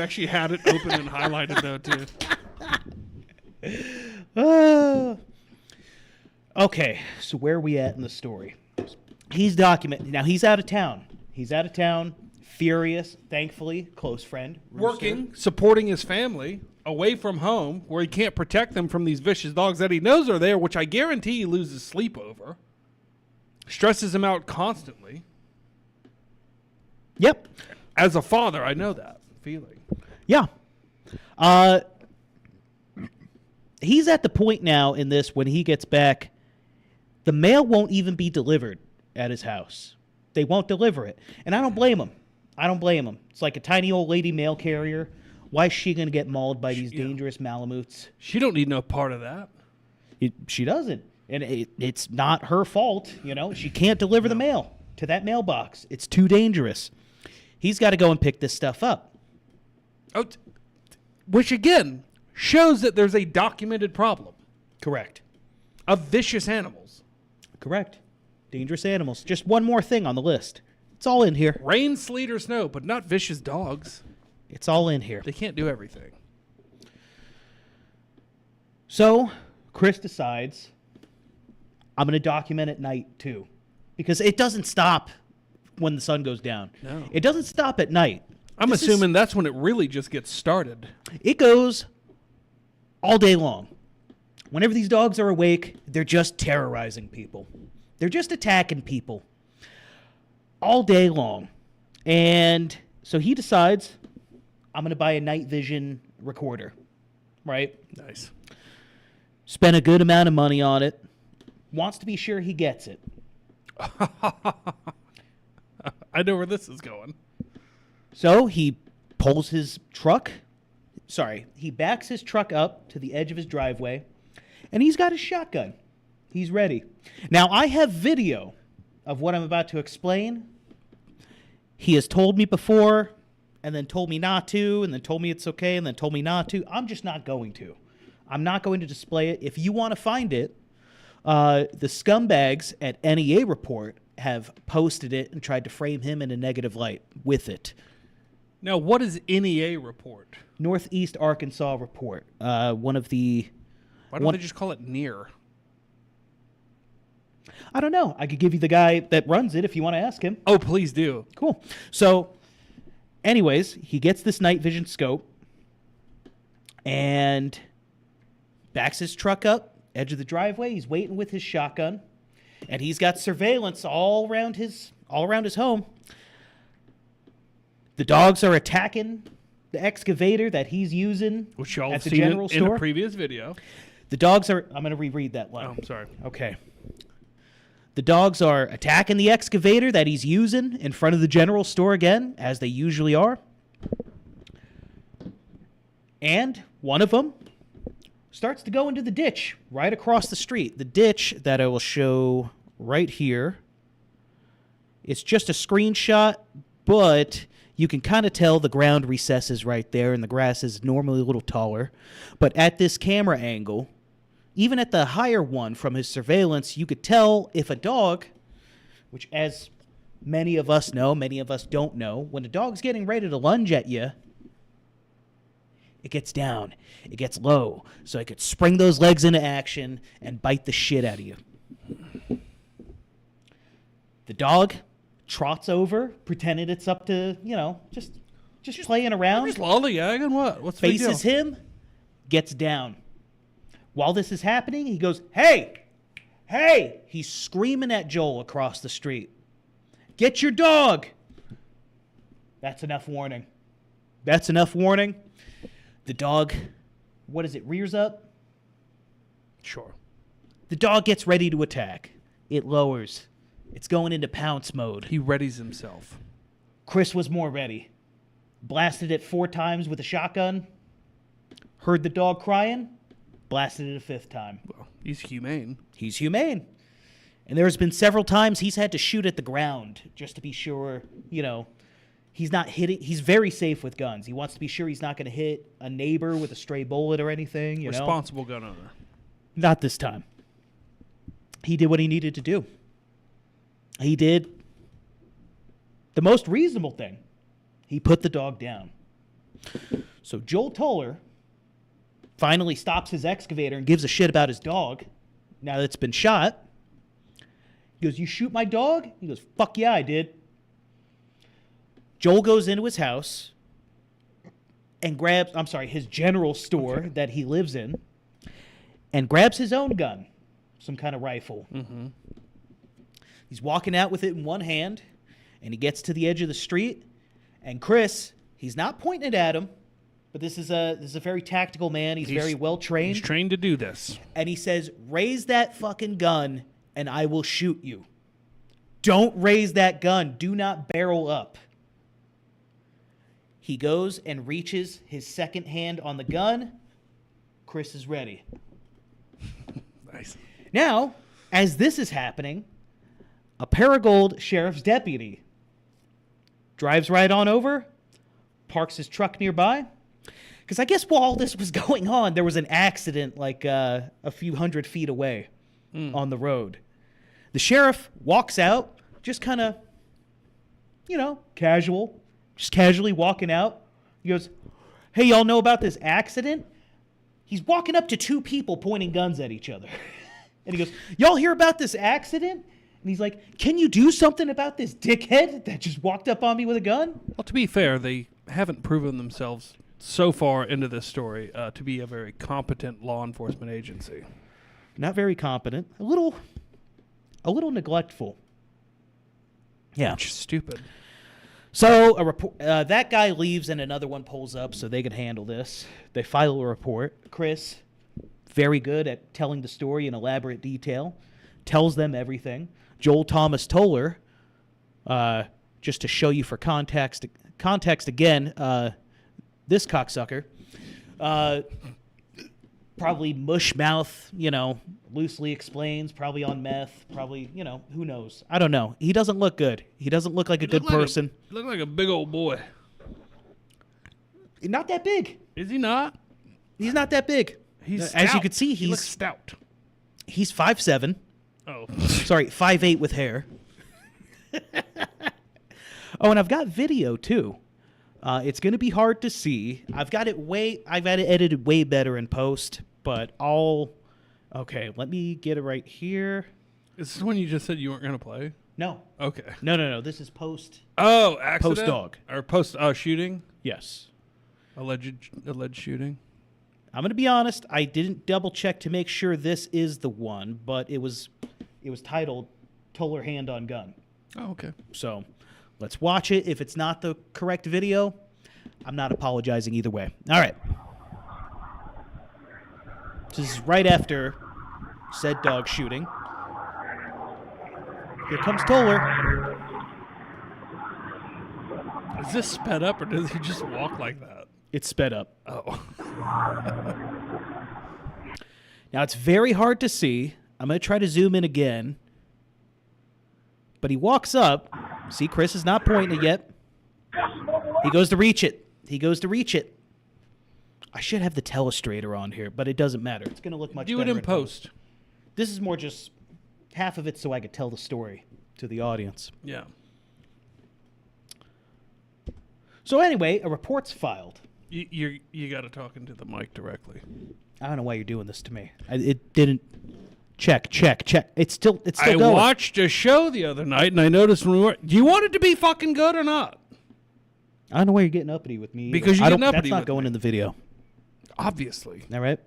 actually had it open and highlighted though too. Okay, so where are we at in the story? He's documenting. Now he's out of town. Furious, thankfully, close friend. Rooster. Working, supporting his family, away from home, where he can't protect them from these vicious dogs that he knows are there, which I guarantee he loses sleep over. Stresses him out constantly. Yep. As a father, I know that feeling. Yeah. He's at the point now in this when he gets back, the mail won't even be delivered at his house. They won't deliver it. And I don't blame him. It's like a tiny old lady mail carrier. Why is she going to get mauled by these dangerous Malamutes? She don't need no part of that. She doesn't. And it's not her fault. She can't deliver the mail to that mailbox. It's too dangerous. He's got to go and pick this stuff up. Oh, which again shows that there's a documented problem. Correct. Of vicious animals. Correct. Dangerous animals. Just one more thing on the list. It's all in here. Rain, sleet, or snow, but not vicious dogs. It's all in here. They can't do everything. So, Chris decides, I'm going to document at night, too. Because it doesn't stop when the sun goes down. No. It doesn't stop at night. I'm assuming that's when it really just gets started. It goes all day long. Whenever these dogs are awake, they're just terrorizing people. They're just attacking people. All day long. And so he decides, I'm going to buy a night vision recorder. Right? Nice. Spent a good amount of money on it. Wants to be sure he gets it. I know where this is going. So he pulls his truck. Sorry, he backs his truck up to the edge of his driveway, and he's got his shotgun. He's ready. Now, I have video of what I'm about to explain. He has told me before, and then told me not to, and then told me it's okay, and then told me not to. I'm just not going to. I'm not going to display it. If you want to find it, the scumbags at NEA Report have posted it and tried to frame him in a negative light with it. Now, what is NEA Report? Northeast Arkansas Report. One of the... Why don't they just call it NEAR? I don't know. I could give you the guy that runs it if you want to ask him. Oh, please do. Cool. So, anyways, he gets this night vision scope and backs his truck up, edge of the driveway. He's waiting with his shotgun, and he's got surveillance all around his home. The dogs are attacking the excavator that he's using Which y'all at the seen general in store. a previous video. The dogs are... I'm going to reread that line. Oh, I'm sorry. Okay. The dogs are attacking the excavator that he's using in front of the general store again, as they usually are. And one of them starts to go into the ditch right across the street. The ditch that I will show right here. It's just a screenshot, but you can kind of tell the ground recesses right there, and the grass is normally a little taller. But at this camera angle, even at the higher one from his surveillance, you could tell if a dog, which as many of us know, many of us don't know, when a dog's getting ready to lunge at you, it gets down, it gets low, so it could spring those legs into action and bite the shit out of you. The dog trots over, pretending it's up to, just playing around. Just lollygagging. What? What's the big Faces deal? him, gets down. While this is happening, he goes, "Hey! Hey!" He's screaming at Joel across the street. "Get your dog!" That's enough warning. That's enough warning. The dog, rears up? Sure. The dog gets ready to attack. It lowers. It's going into pounce mode. He readies himself. Chris was more ready. Blasted it 4 times with a shotgun. Heard the dog crying. Blasted it a 5th time. Well, he's humane. He's humane. And there's been several times he's had to shoot at the ground just to be sure, he's not hitting. He's very safe with guns. He wants to be sure he's not going to hit a neighbor with a stray bullet or anything, Responsible gun owner. Not this time. He did what he needed to do. He did the most reasonable thing. He put the dog down. So Joel Toller finally stops his excavator and gives a shit about his dog now that it's been shot. He goes, "You shoot my dog?" He goes, "Fuck yeah, I did." Joel goes into his house and grabs, his general store that he lives in, and grabs his own gun, some kind of rifle. Mm-hmm. He's walking out with it in one hand, and he gets to the edge of the street, and Chris, he's not pointing it at him, but this is a very tactical man. He's very well trained. He's trained to do this. And he says, "Raise that fucking gun, and I will shoot you. Don't raise that gun. Do not barrel up." He goes and reaches his second hand on the gun. Chris is ready. Nice. Now, as this is happening, a Paragould sheriff's deputy drives right on over, parks his truck nearby. Because I guess while all this was going on, there was an accident like a few hundred feet away on the road. The sheriff walks out, just kind of, casual, just casually walking out. He goes, "Hey, y'all know about this accident?" He's walking up to 2 people pointing guns at each other. And he goes, "Y'all hear about this accident?" And he's like, "Can you do something about this dickhead that just walked up on me with a gun?" Well, to be fair, they haven't proven themselves so far into this story to be a very competent law enforcement agency. Not very competent. A little neglectful. Yeah. Which is stupid. So that guy leaves and another one pulls up so they can handle this. They file a report. Chris, very good at telling the story in elaborate detail, tells them everything. Joel Thomas Toller, just to show you for context again, this cocksucker, probably mush mouth, loosely explains, probably on meth, probably, who knows? I don't know. He doesn't look good. He doesn't look like a good person. Look like a big old boy. Not that big. Is he not? He's not that big. He's as you stout. can see, He looks stout. He's 5'7". Oh. Sorry, 5'8" with hair. Oh, and I've got video too. It's going to be hard to see. I've got it edited way better in post, but okay, let me get it right here. Is this when you just said you weren't going to play? No. Okay. No. This is post. Oh, accident? Post dog. Or post shooting? Yes. Alleged shooting? I'm going to be honest. I didn't double check to make sure this is the one, but it was titled Toller Hand on Gun. Oh, okay. So let's watch it. If it's not the correct video, I'm not apologizing either way. All right. This is right after said dog shooting. Here comes Toller. Is this sped up or does he just walk like that? It's sped up. Oh. Now, it's very hard to see. I'm going to try to zoom in again. But he walks up. See, Chris is not pointing it yet. He goes to reach it. I should have the telestrator on here, but it doesn't matter. It's going to look much better. Do it in post. This is more just half of it so I could tell the story to the audience. Yeah. So anyway, a report's filed. You got to talk into the mic directly. I don't know why you're doing this to me. It didn't. Check. It's still I going. watched a show the other night and I noticed when we were. Do you want it to be fucking good or not? I don't know why you're getting uppity with me. Because you're getting uppity That's not with going me. in the video. Obviously. All right.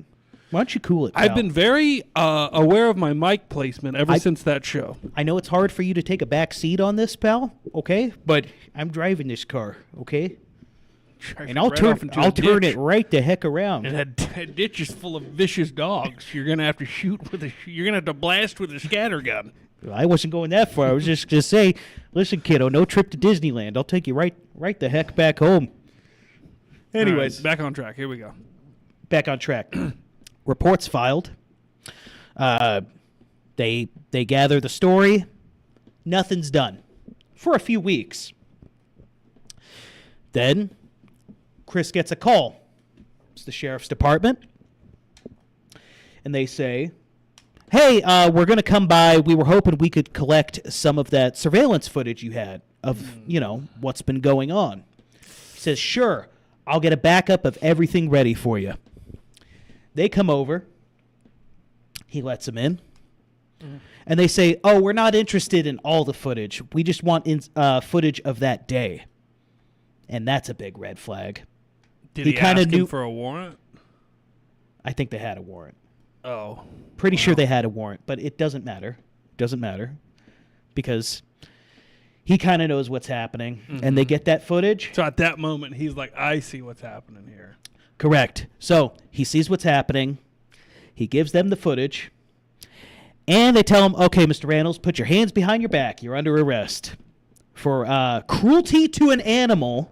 Why don't you cool it, pal? I've been very aware of my mic placement ever since that show. I know it's hard for you to take a back seat on this, pal. Okay, but I'm driving this car. Okay, and I'll turn it right the heck around. And that ditch is full of vicious dogs. You're gonna have to shoot with you're gonna have to blast with a scatter gun. I wasn't going that far. I was just gonna say, listen, kiddo, no trip to Disneyland. I'll take you right the heck back home. Anyways, right, back on track. Here we go. Back on track. Reports filed. They gather the story. Nothing's done for a few weeks. Then Chris gets a call. It's the sheriff's department. And they say, hey, we're going to come by. We were hoping we could collect some of that surveillance footage you had of, what's been going on. He says, sure, I'll get a backup of everything ready for you. They come over. He lets them in. And they say, oh, we're not interested in all the footage. We just want footage of that day. And that's a big red flag. Did he ask him for a warrant? I think they had a warrant. Oh. Pretty sure they had a warrant, but it doesn't matter. Doesn't matter. Because he kind of knows what's happening. Mm-hmm. And they get that footage. So at that moment, he's like, I see what's happening here. Correct. So he sees what's happening. He gives them the footage. And they tell him, okay, Mr. Randalls, put your hands behind your back. You're under arrest for cruelty to an animal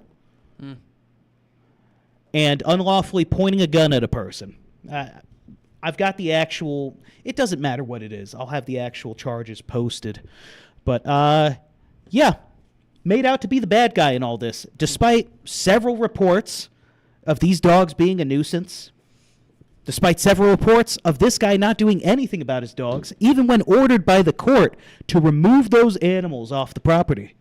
and unlawfully pointing a gun at a person. I've got the actual, it doesn't matter what it is. I'll have the actual charges posted. But, yeah, made out to be the bad guy in all this, despite several reports of these dogs being a nuisance, despite several reports of this guy not doing anything about his dogs, even when ordered by the court to remove those animals off the property.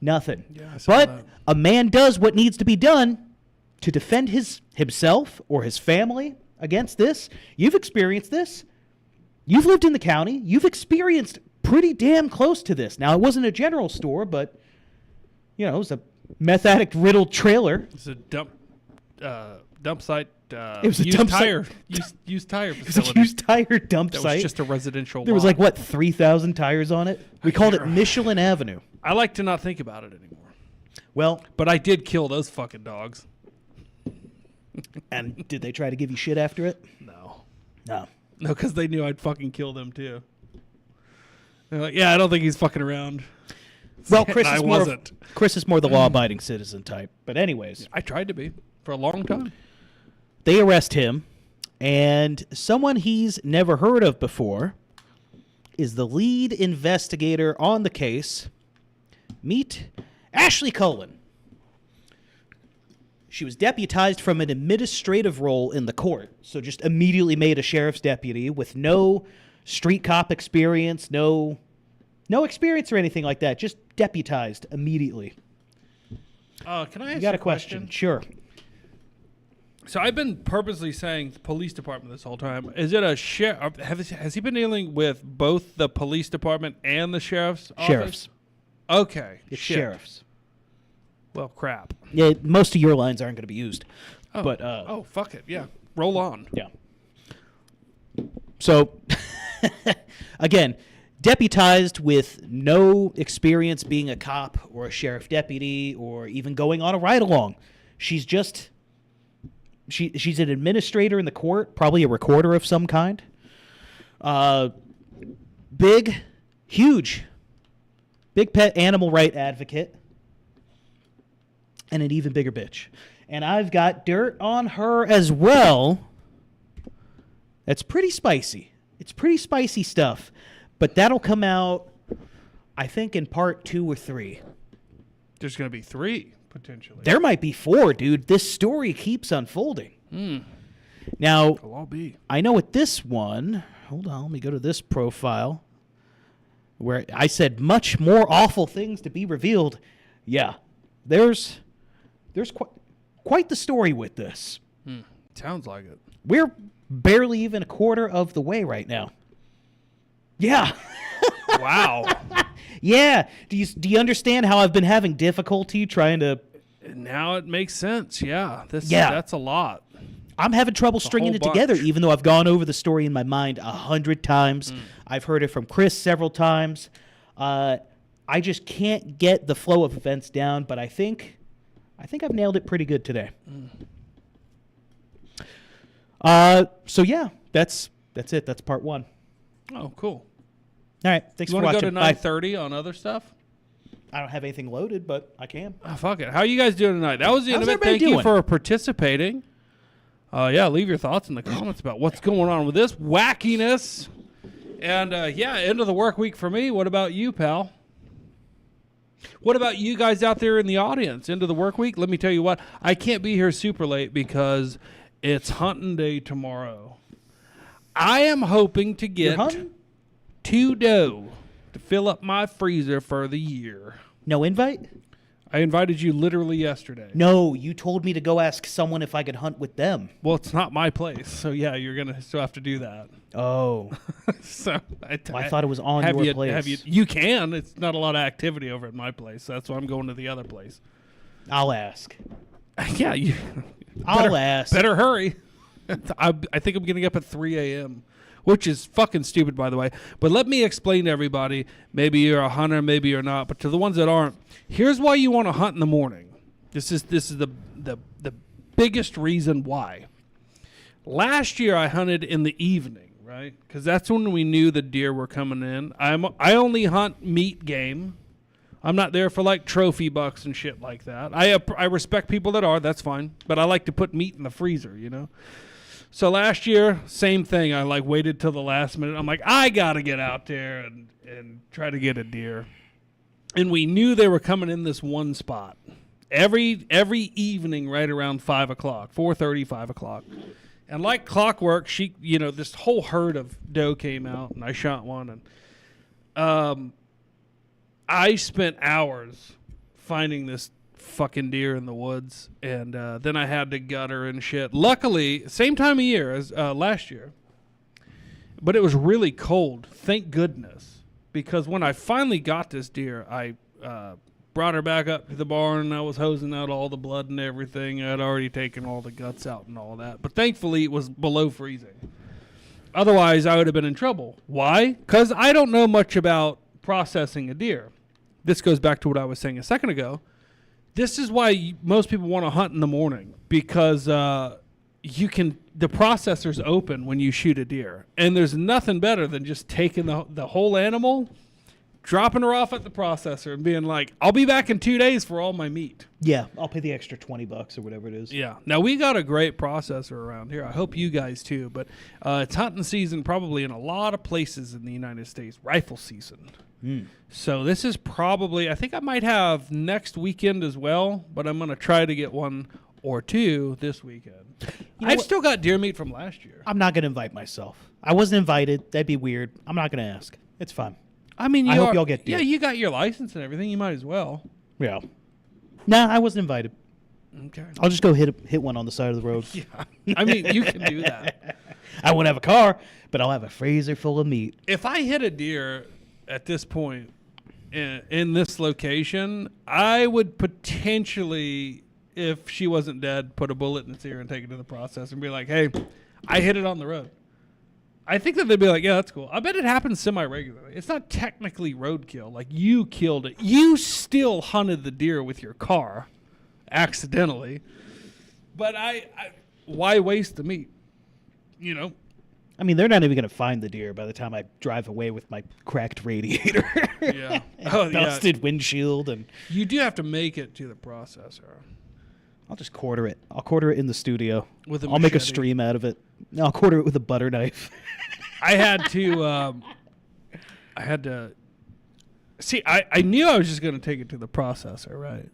Nothing. Yeah, but a man does what needs to be done to defend himself or his family against this. You've experienced this. You've lived in the county. You've experienced pretty damn close to this. Now, it wasn't a general store, but, it was a meth addict riddled trailer. It's a dump site. It was a dump site. Used tire facility. It was a used tire dump site. That was just a residential There was lot. 3,000 tires on it? We called it Michelin Avenue. I like to not think about it anymore. Well. But I did kill those fucking dogs. And did they try to give you shit after it? No. No. No, because they knew I'd fucking kill them too. They're like, yeah, I don't think he's fucking around. Well, Chris I is more wasn't. Chris is more the law-abiding citizen type. But anyways, I tried to be for a long time. they arrest him, and someone he's never heard of before is the lead investigator on the case. Meet Ashley Cullen. She was deputized from an administrative role in the court, so just immediately made a sheriff's deputy with no street cop experience, no experience or anything like that. Just deputized immediately. Can I ask You got a question? Sure. So I've been purposely saying the police department this whole time. Is it a sheriff? Has he been dealing with both the police department and the sheriff's office? Sheriffs. Okay. It's shit. sheriffs. Well, crap. Yeah, most of your lines aren't going to be used. Oh, But fuck it. Yeah. Roll on. yeah. So again, deputized with no experience being a cop or a sheriff deputy or even going on a ride along. She's just she's an administrator in the court, probably a recorder of some kind. Big pet animal right advocate. And an even bigger bitch. And I've got dirt on her as well. That's pretty spicy. It's pretty spicy stuff. But that'll come out, I think, in part 2 or 3. There's going to be 3, potentially. There might be 4, dude. This story keeps unfolding. Now, It'll all be. I know with this one, hold on, let me go to this profile, where I said much more awful things to be revealed. Yeah, there's quite the story with this. Sounds like it. We're barely even a quarter of the way right now. Yeah. Wow. Yeah. Do you understand how I've been having difficulty trying to... Now it makes sense. Yeah. Yeah. That's a lot. I'm having trouble stringing whole it together, bunch. even though I've gone over the story in my mind 100 times. I've heard it from Chris several times. I just can't get the flow of events down, but I think I've nailed it pretty good today. So yeah, that's it. That's part 1. Oh, cool. All right, thanks You for want watching. to go Bye. to 9:30 on other stuff? I don't have anything loaded, but I can. Oh, fuck it. How you guys doing tonight? That was the end How's of it. everybody Thank you doing? for participating. Yeah, leave your thoughts in the comments about what's going on with this wackiness. And yeah, end of the work week for me. What about you, pal? What about you guys out there in the audience? End of the work week? Let me tell you what. I can't be here super late because it's hunting day tomorrow. I am hoping to You're get hunting? 2 doe to fill up my freezer for the year. No invite? I invited you literally yesterday. No, you told me to go ask someone if I could hunt with them. Well, it's not my place, so yeah, you're gonna still have to do that. Oh, So I thought it was on have your you, place. Have you can. It's not a lot of activity over at my place. So that's why I'm going to the other place. I'll ask. Yeah, you. I'll ask. Better hurry. I think I'm getting up at 3 a.m., which is fucking stupid, by the way. But let me explain to everybody. Maybe you're a hunter, maybe you're not. But to the ones that aren't, here's why you want to hunt in the morning. This is the biggest reason why. Last year I hunted in the evening, right? Because that's when we knew the deer were coming in. I only hunt meat game. I'm not there for like trophy bucks and shit like that. I respect people that are. That's fine. But I like to put meat in the freezer, you know. So last year, same thing. I like waited till the last minute. I'm like, I gotta get out there and try to get a deer. And we knew they were coming in this one spot every evening, right around 5 o'clock, 4:30, 5 o'clock. And like clockwork, this whole herd of doe came out, and I shot one. And I spent hours finding this fucking deer in the woods, and then I had to gut her and shit. Luckily, same time of year as last year, but it was really cold. Thank goodness, because when I finally got this deer, I brought her back up to the barn, and I was hosing out all the blood and everything. I had already taken all the guts out and all that, but thankfully it was below freezing. Otherwise, I would have been in trouble. Why? Because I don't know much about processing a deer. This goes back to what I was saying a second ago. This is why most people want to hunt in the morning, because the processor's open when you shoot a deer, and there's nothing better than just taking the whole animal dropping her off at the processor and being like, I'll be back in 2 days for all my meat. Yeah, I'll pay the extra $20 or whatever it is. Yeah. Now, we got a great processor around here. I hope you guys too. But it's hunting season probably in a lot of places in the United States. Rifle season. So this is probably, I think I might have next weekend as well, but I'm going to try to get one or two this weekend. I've still got deer meat from last year. I'm not going to invite myself. I wasn't invited. That'd be weird. I'm not going to ask. It's fine. I mean, I hope y'all get deer. Yeah, you got your license and everything. You might as well. Yeah. Nah, I wasn't invited. Okay. I'll just go hit one on the side of the road. Yeah. I mean, you can do that. I won't have a car, but I'll have a freezer full of meat. If I hit a deer at this point in this location, I would potentially, if she wasn't dead, put a bullet in its ear and take it to the processor and be like, hey, I hit it on the road. I think that they'd be like, yeah, that's cool. I bet it happens semi-regularly. It's not technically roadkill. Like, you killed it. You still hunted the deer with your car accidentally. But why waste the meat? You know? I mean, they're not even going to find the deer by the time I drive away with my cracked radiator. Yeah. Oh, busted windshield. And you do have to make it to the processor. I'll just quarter it. I'll quarter it in the studio. I'll make a stream out of it. I'll quarter it with a butter knife. I had to see, I knew I was just going to take it to the processor, right?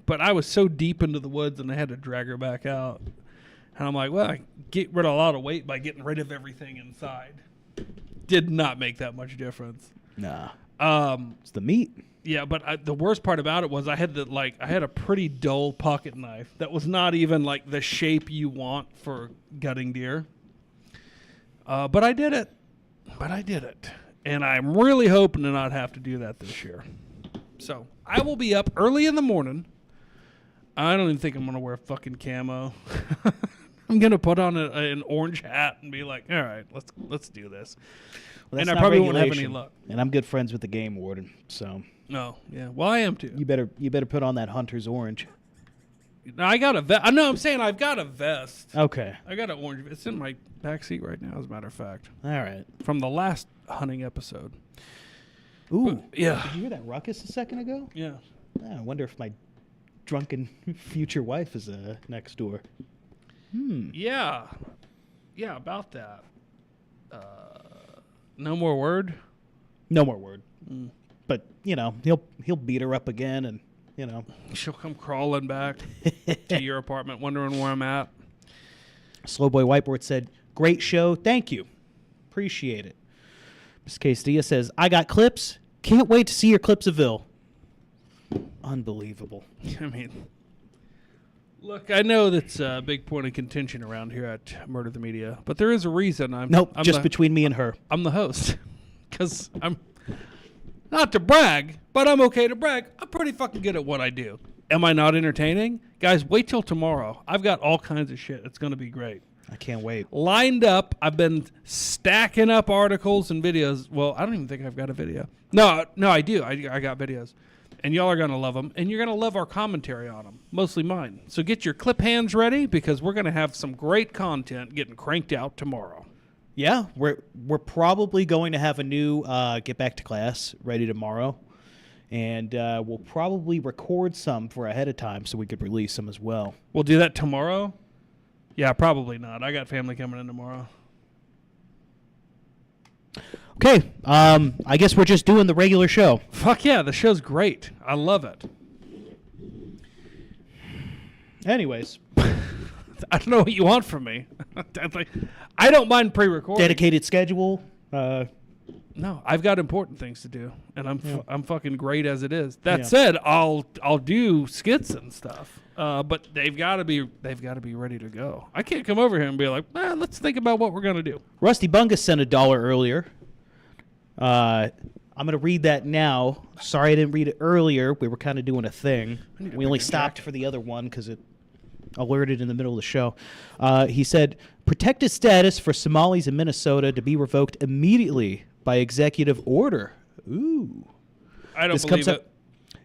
But I was so deep into the woods and I had to drag her back out. And I'm like, well, I get rid of a lot of weight by getting rid of everything inside. Did not make that much difference. Nah. It's the meat. Yeah, but the worst part about it was I had a pretty dull pocket knife that was not even like the shape you want for gutting deer. But I did it. And I'm really hoping to not have to do that this year. So I will be up early in the morning. I don't even think I'm going to wear fucking camo. I'm going to put on an orange hat and be like, all right, let's do this. Well, and I probably won't have any luck. And I'm good friends with the game warden, so. No, yeah. Well, I am too. You better put on that hunter's orange. No, I got a vest. No, I'm saying I've got a vest. Okay. I got an orange. It's in my back seat right now, as a matter of fact. All right. From the last hunting episode. Ooh. But, yeah. Did you hear that ruckus a second ago? Yeah. I wonder if my drunken future wife is next door. Yeah. Yeah, about that. No more word? No more word. But, he'll beat her up again and, She'll come crawling back to your apartment wondering where I'm at. Slowboy Whiteboard said, great show. Thank you. Appreciate it. Miss Castillo says, I got clips. Can't wait to see your clips of Ville. Unbelievable. I mean, look, I know that's a big point of contention around here at Murder the Media, but there is a reason I'm just between me and her. I'm the host. Because I'm, not to brag, but I'm okay to brag. I'm pretty fucking good at what I do. Am I not entertaining? Guys, wait till tomorrow. I've got all kinds of shit. It's going to be great. I can't wait. Lined up. I've been stacking up articles and videos. Well, I don't even think I've got a video. No, I do. I got videos. And y'all are going to love them. And you're going to love our commentary on them. Mostly mine. So get your clip hands ready because we're going to have some great content getting cranked out tomorrow. Yeah, we're probably going to have a new Get Back to Class ready tomorrow. And we'll probably record some for ahead of time so we could release them as well. We'll do that tomorrow? Yeah, probably not. I got family coming in tomorrow. Okay, I guess we're just doing the regular show. Fuck yeah, the show's great. I love it. Anyways. I don't know what you want from me. I don't mind pre-recording. Dedicated schedule. No, I've got important things to do, and I'm fucking great as it is. That said, I'll do skits and stuff, but they've got to be ready to go. I can't come over here and be like, let's think about what we're gonna do. Rusty Bungus sent $1 earlier. I'm gonna read that now. Sorry I didn't read it earlier. We were kind of doing a thing. We only stopped for the other one because it alerted in the middle of the show. He said, protected status for Somalis in Minnesota to be revoked immediately by executive order. Ooh. I don't believe it.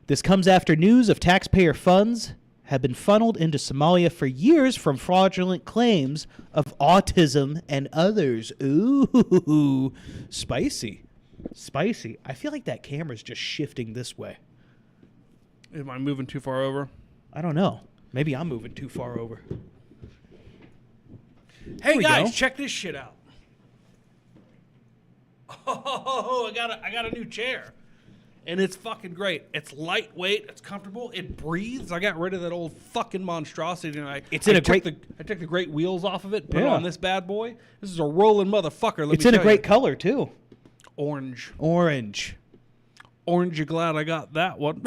This comes after news of taxpayer funds have been funneled into Somalia for years from fraudulent claims of autism and others. Ooh, spicy. Spicy. I feel like that camera's just shifting this way. Am I moving too far over? I don't know. Maybe I'm moving too far over. Hey we guys, go. check this shit out. Oh, I got a new chair. And it's fucking great. It's lightweight, it's comfortable, it breathes. I got rid of that old fucking monstrosity and I took the great wheels off of it, put it on this bad boy. This is a rolling motherfucker. It's in a great color too. Orange. Orange. Orange, you glad I got that one.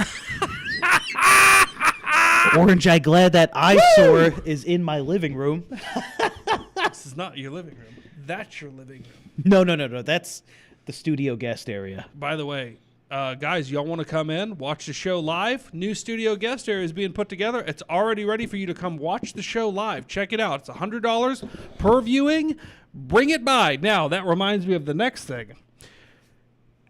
Orange, I glad that eyesore is in my living room. This is not your living room. That's your living room. No. That's the studio guest area. By the way, guys, y'all want to come in, watch the show live? New studio guest area is being put together. It's already ready for you to come watch the show live. Check it out. It's $100 per viewing. Bring it by. Now, that reminds me of the next thing.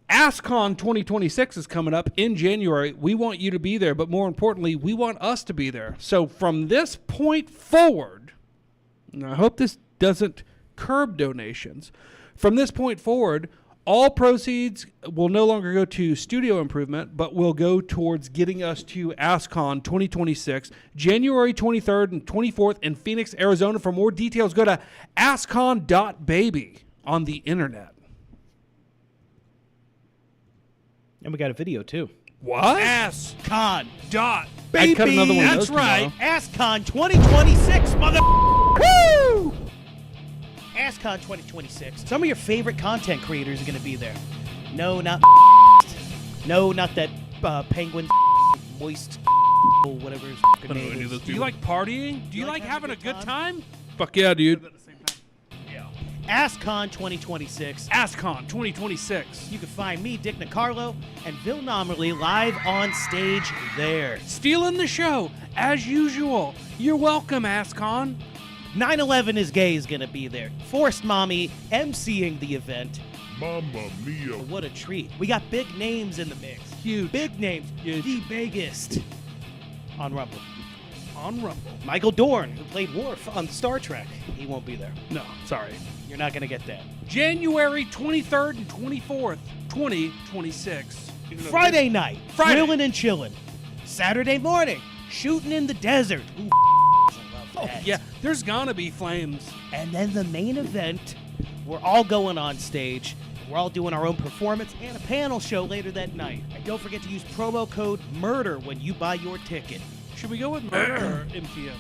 AssCon 2026 is coming up in January. We want you to be there, but more importantly, we want us to be there. So from this point forward, and I hope this doesn't curb donations, from this point forward, all proceeds will no longer go to studio improvement, but will go towards getting us to AssCon 2026, January 23rd and 24th in Phoenix, Arizona. For more details, go to AssCon.baby on the internet. And we got a video too. What? AssCon. Baby. I'd cut another one of That's those right. tomorrow. AssCon 2026, mother. Woo! AssCon 2026. Some of your favorite content creators are going to be there. No, not that penguin moist whatever his I don't know name any of is. those. Do you like partying? Do you like having a good time? time? Fuck yeah, dude. AssCon 2026. AssCon 2026. You can find me, Dick Nicarlo, and Bill Nomerly live on stage there. Stealing the show, as usual. You're welcome, AssCon. 9/11 is Gay is going to be there. Forced Mommy emceeing the event. Mamma mia. What a treat. We got big names in the mix. Huge. Big names. Huge. The biggest. On Rumble. On Rumble. Michael Dorn, who played Worf on Star Trek. He won't be there. No, sorry. You're not going to get that. January 23rd and 24th, 2026. Friday night, Friday. grilling and chilling. Saturday morning, shooting in the desert. Ooh, I love Oh, that. yeah. There's gonna be flames. And then the main event, we're all going on stage. We're all doing our own performance and a panel show later that night. And don't forget to use promo code MURDER when you buy your ticket. Should we go with Murder or MTM?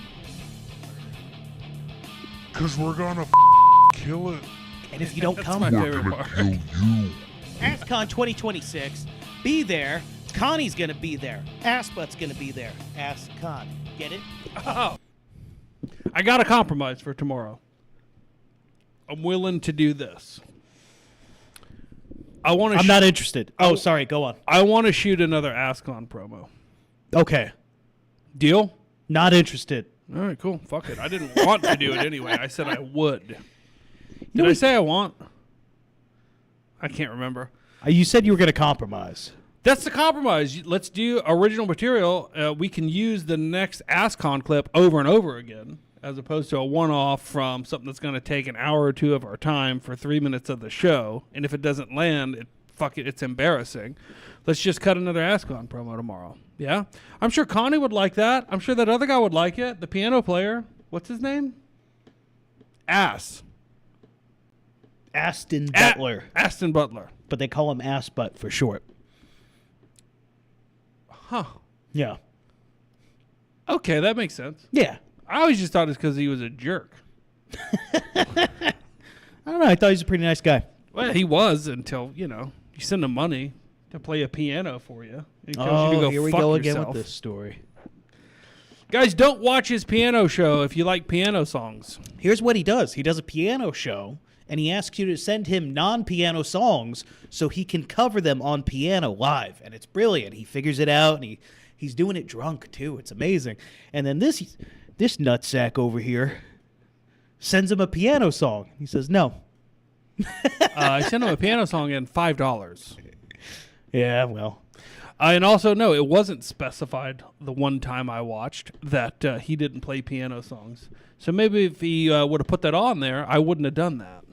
Cause we're gonna kill it. And if you don't That's come, my We're favorite gonna part. kill you. AssCon 2026, be there. Connie's going to be there. Assbutt's going to be there. AssCon. Get it? Oh. I got a compromise for tomorrow. I'm willing to do this. I'm not interested. Oh, sorry. Go on. I want to shoot another AssCon promo. Okay. Deal? Not interested. All right, cool. Fuck it. I didn't want to do it anyway. I said I would. Did I say I want? I can't remember. You said you were going to compromise. That's the compromise. Let's do original material. We can use the next AssCon clip over and over again, as opposed to a one-off from something that's going to take an hour or two of our time for 3 minutes of the show. And if it doesn't land, it's embarrassing. Let's just cut another AssCon promo tomorrow. Yeah? I'm sure Connie would like that. I'm sure that other guy would like it. The piano player. What's his name? Aston Butler. Aston Butler. But they call him Assbutt for short. Huh. Yeah. Okay, that makes sense. Yeah. I always just thought it's because he was a jerk. I don't know. I thought he was a pretty nice guy. Well, he was until, you send him money to play a piano for you. And he tells you to go here we fuck go yourself. again with this story. Guys, don't watch his piano show if you like piano songs. Here's what he does. He does a piano show, and he asks you to send him non-piano songs so he can cover them on piano live. And it's brilliant. He figures it out, and he's doing it drunk, too. It's amazing. And then this nutsack over here sends him a piano song. He says, no. I sent him a piano song and $5. Yeah, well. And also, no, it wasn't specified the one time I watched that he didn't play piano songs. So maybe if he would have put that on there, I wouldn't have done that.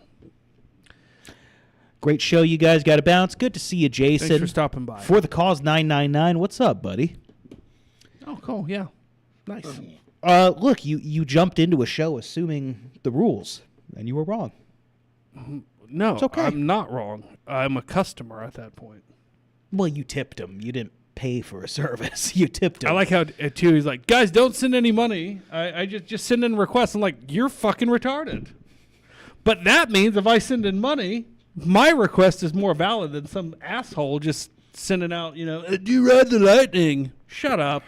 Great show, you guys. Got to bounce. Good to see you, Jason. Thanks for stopping by. For the cause 999. What's up, buddy? Oh, cool. Yeah. Nice. Look, you jumped into a show assuming the rules, and you were wrong. No, It's okay. I'm not wrong. I'm a customer at that point. Well, you tipped him. You didn't pay for a service. You tipped him. I like how, too, he's like, guys, don't send any money. I just send in requests. I'm like, you're fucking retarded. But that means if I send in money, my request is more valid than some asshole just sending out, do you ride the lightning? Shut up.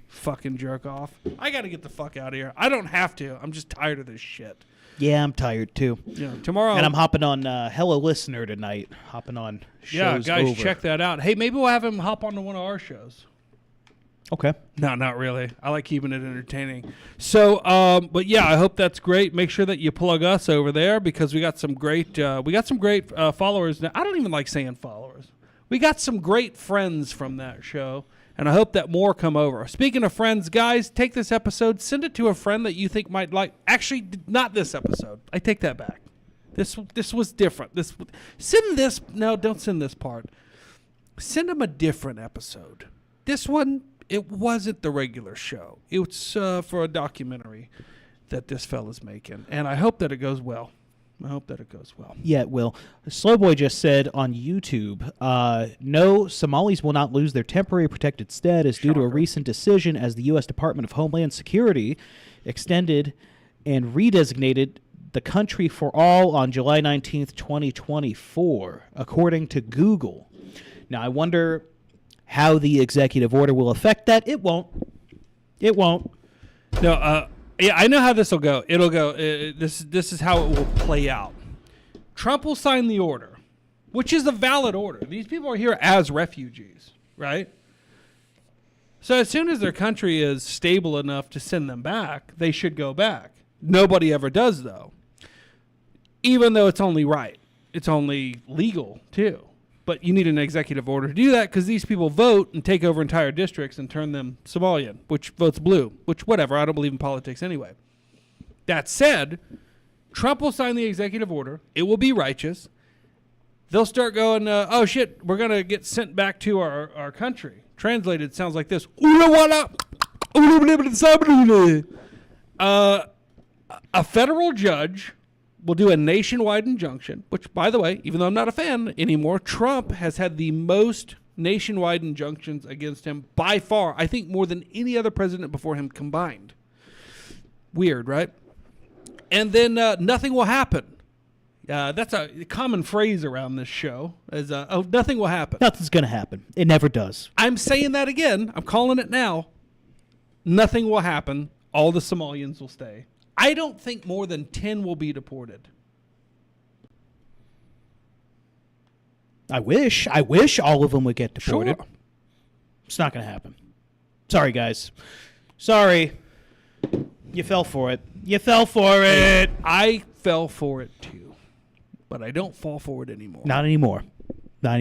Fucking jerk off. I got to get the fuck out of here. I don't have to. I'm just tired of this shit. Yeah, I'm tired too. Tomorrow. And I'm hopping on Hello Listener tonight. Hopping on shows. Yeah, guys, over. check that out. Hey, maybe we'll have him hop onto one of our shows. Okay. No, not really. I like keeping it entertaining. So, but yeah, I hope that's great. Make sure that you plug us over there because we got some great, followers. Now, I don't even like saying followers. We got some great friends from that show, and I hope that more come over. Speaking of friends, guys, take this episode, send it to a friend that you think might like. Actually, not this episode. I take that back. This was different. Send this. No, don't send this part. Send them a different episode. This one. It wasn't the regular show. It's for a documentary that this fella's making. And I hope that it goes well. Yeah, it will. Slowboy just said on YouTube, no, Somalis will not lose their temporary protected status due to a recent decision as the U.S. Department of Homeland Security extended and redesignated the country for all on July 19th, 2024, according to Google. Now, I wonder how the executive order will affect that. It won't. No, yeah, I know how this will go. It'll go. This is how it will play out. Trump will sign the order, which is a valid order. These people are here as refugees, right? So as soon as their country is stable enough to send them back, they should go back. Nobody ever does, though. Even though it's only right. It's only legal, too. But you need an executive order to do that because these people vote and take over entire districts and turn them Somalian, which votes blue, which whatever. I don't believe in politics anyway. That said, Trump will sign the executive order. It will be righteous. They'll start going, oh, shit, we're going to get sent back to our country. Translated sounds like this. A federal judge will do a nationwide injunction, which, by the way, even though I'm not a fan anymore, Trump has had the most nationwide injunctions against him by far. I think more than any other president before him combined. Weird, right? And then nothing will happen. That's a common phrase around this show, is, nothing will happen. Nothing's going to happen. It never does. I'm saying that again. I'm calling it now. Nothing will happen. All the Somalians will stay. I don't think more than 10 will be deported. I wish all of them would get deported. Sure. It's not going to happen. Sorry, guys. Sorry. You fell for it. I fell for it too, but I don't fall for it anymore. Not anymore. I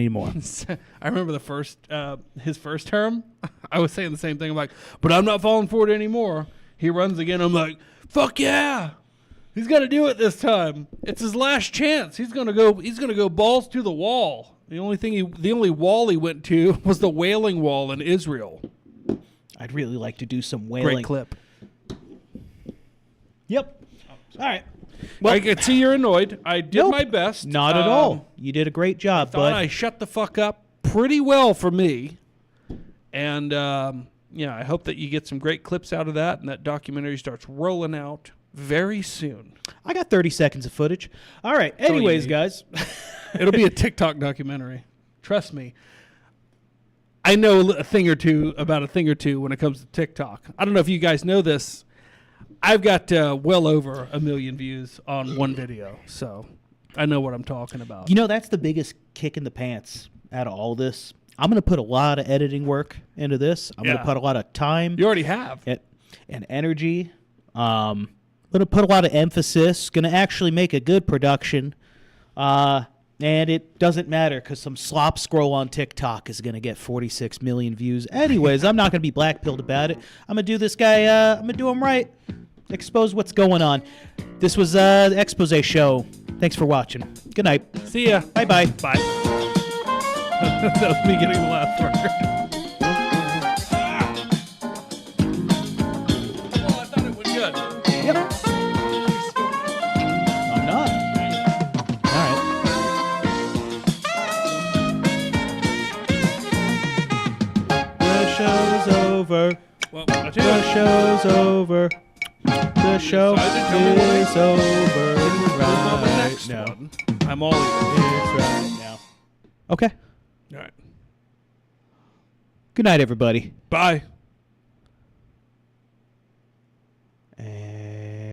remember his first term. I was saying the same thing. I'm like, but I'm not falling for it anymore. He runs again. I'm like, fuck yeah. He's got to do it this time. It's his last chance. He's going to go balls to the wall. The only wall he went to was the Wailing Wall in Israel. I'd really like to do some whaling. Great clip. Yep. All right. Well, I can see you're annoyed. I did my best. Not at all. You did a great job, bud. I shut the fuck up pretty well for me. And I hope that you get some great clips out of that and that documentary starts rolling out very soon. I got 30 seconds of footage. All right. Anyways, guys. It'll be a TikTok documentary. Trust me. I know a thing or two when it comes to TikTok. I don't know if you guys know this. I've got well over 1 million views on one video, so I know what I'm talking about. You know, that's the biggest kick in the pants out of all this. I'm going to put a lot of editing work into this. I'm going to put a lot of time. You already have. And energy. I'm going to put a lot of emphasis. Going to actually make a good production. And it doesn't matter because some slop scroll on TikTok is going to get 46 million views. Anyways, I'm not going to be black-pilled about it. I'm going to do this guy. I'm going to do him right. Expose what's going on. This was the Exposé show. Thanks for watching. Good night. See ya. Bye-bye. Bye. That was me getting the last word. Oh, I thought it was good. Yep. I'm not. All right. The show's over. Well, I tell The you, show's over. The show is over right next now. one. I'm all ears. It's right now. Okay. All right. Good night, everybody. Bye.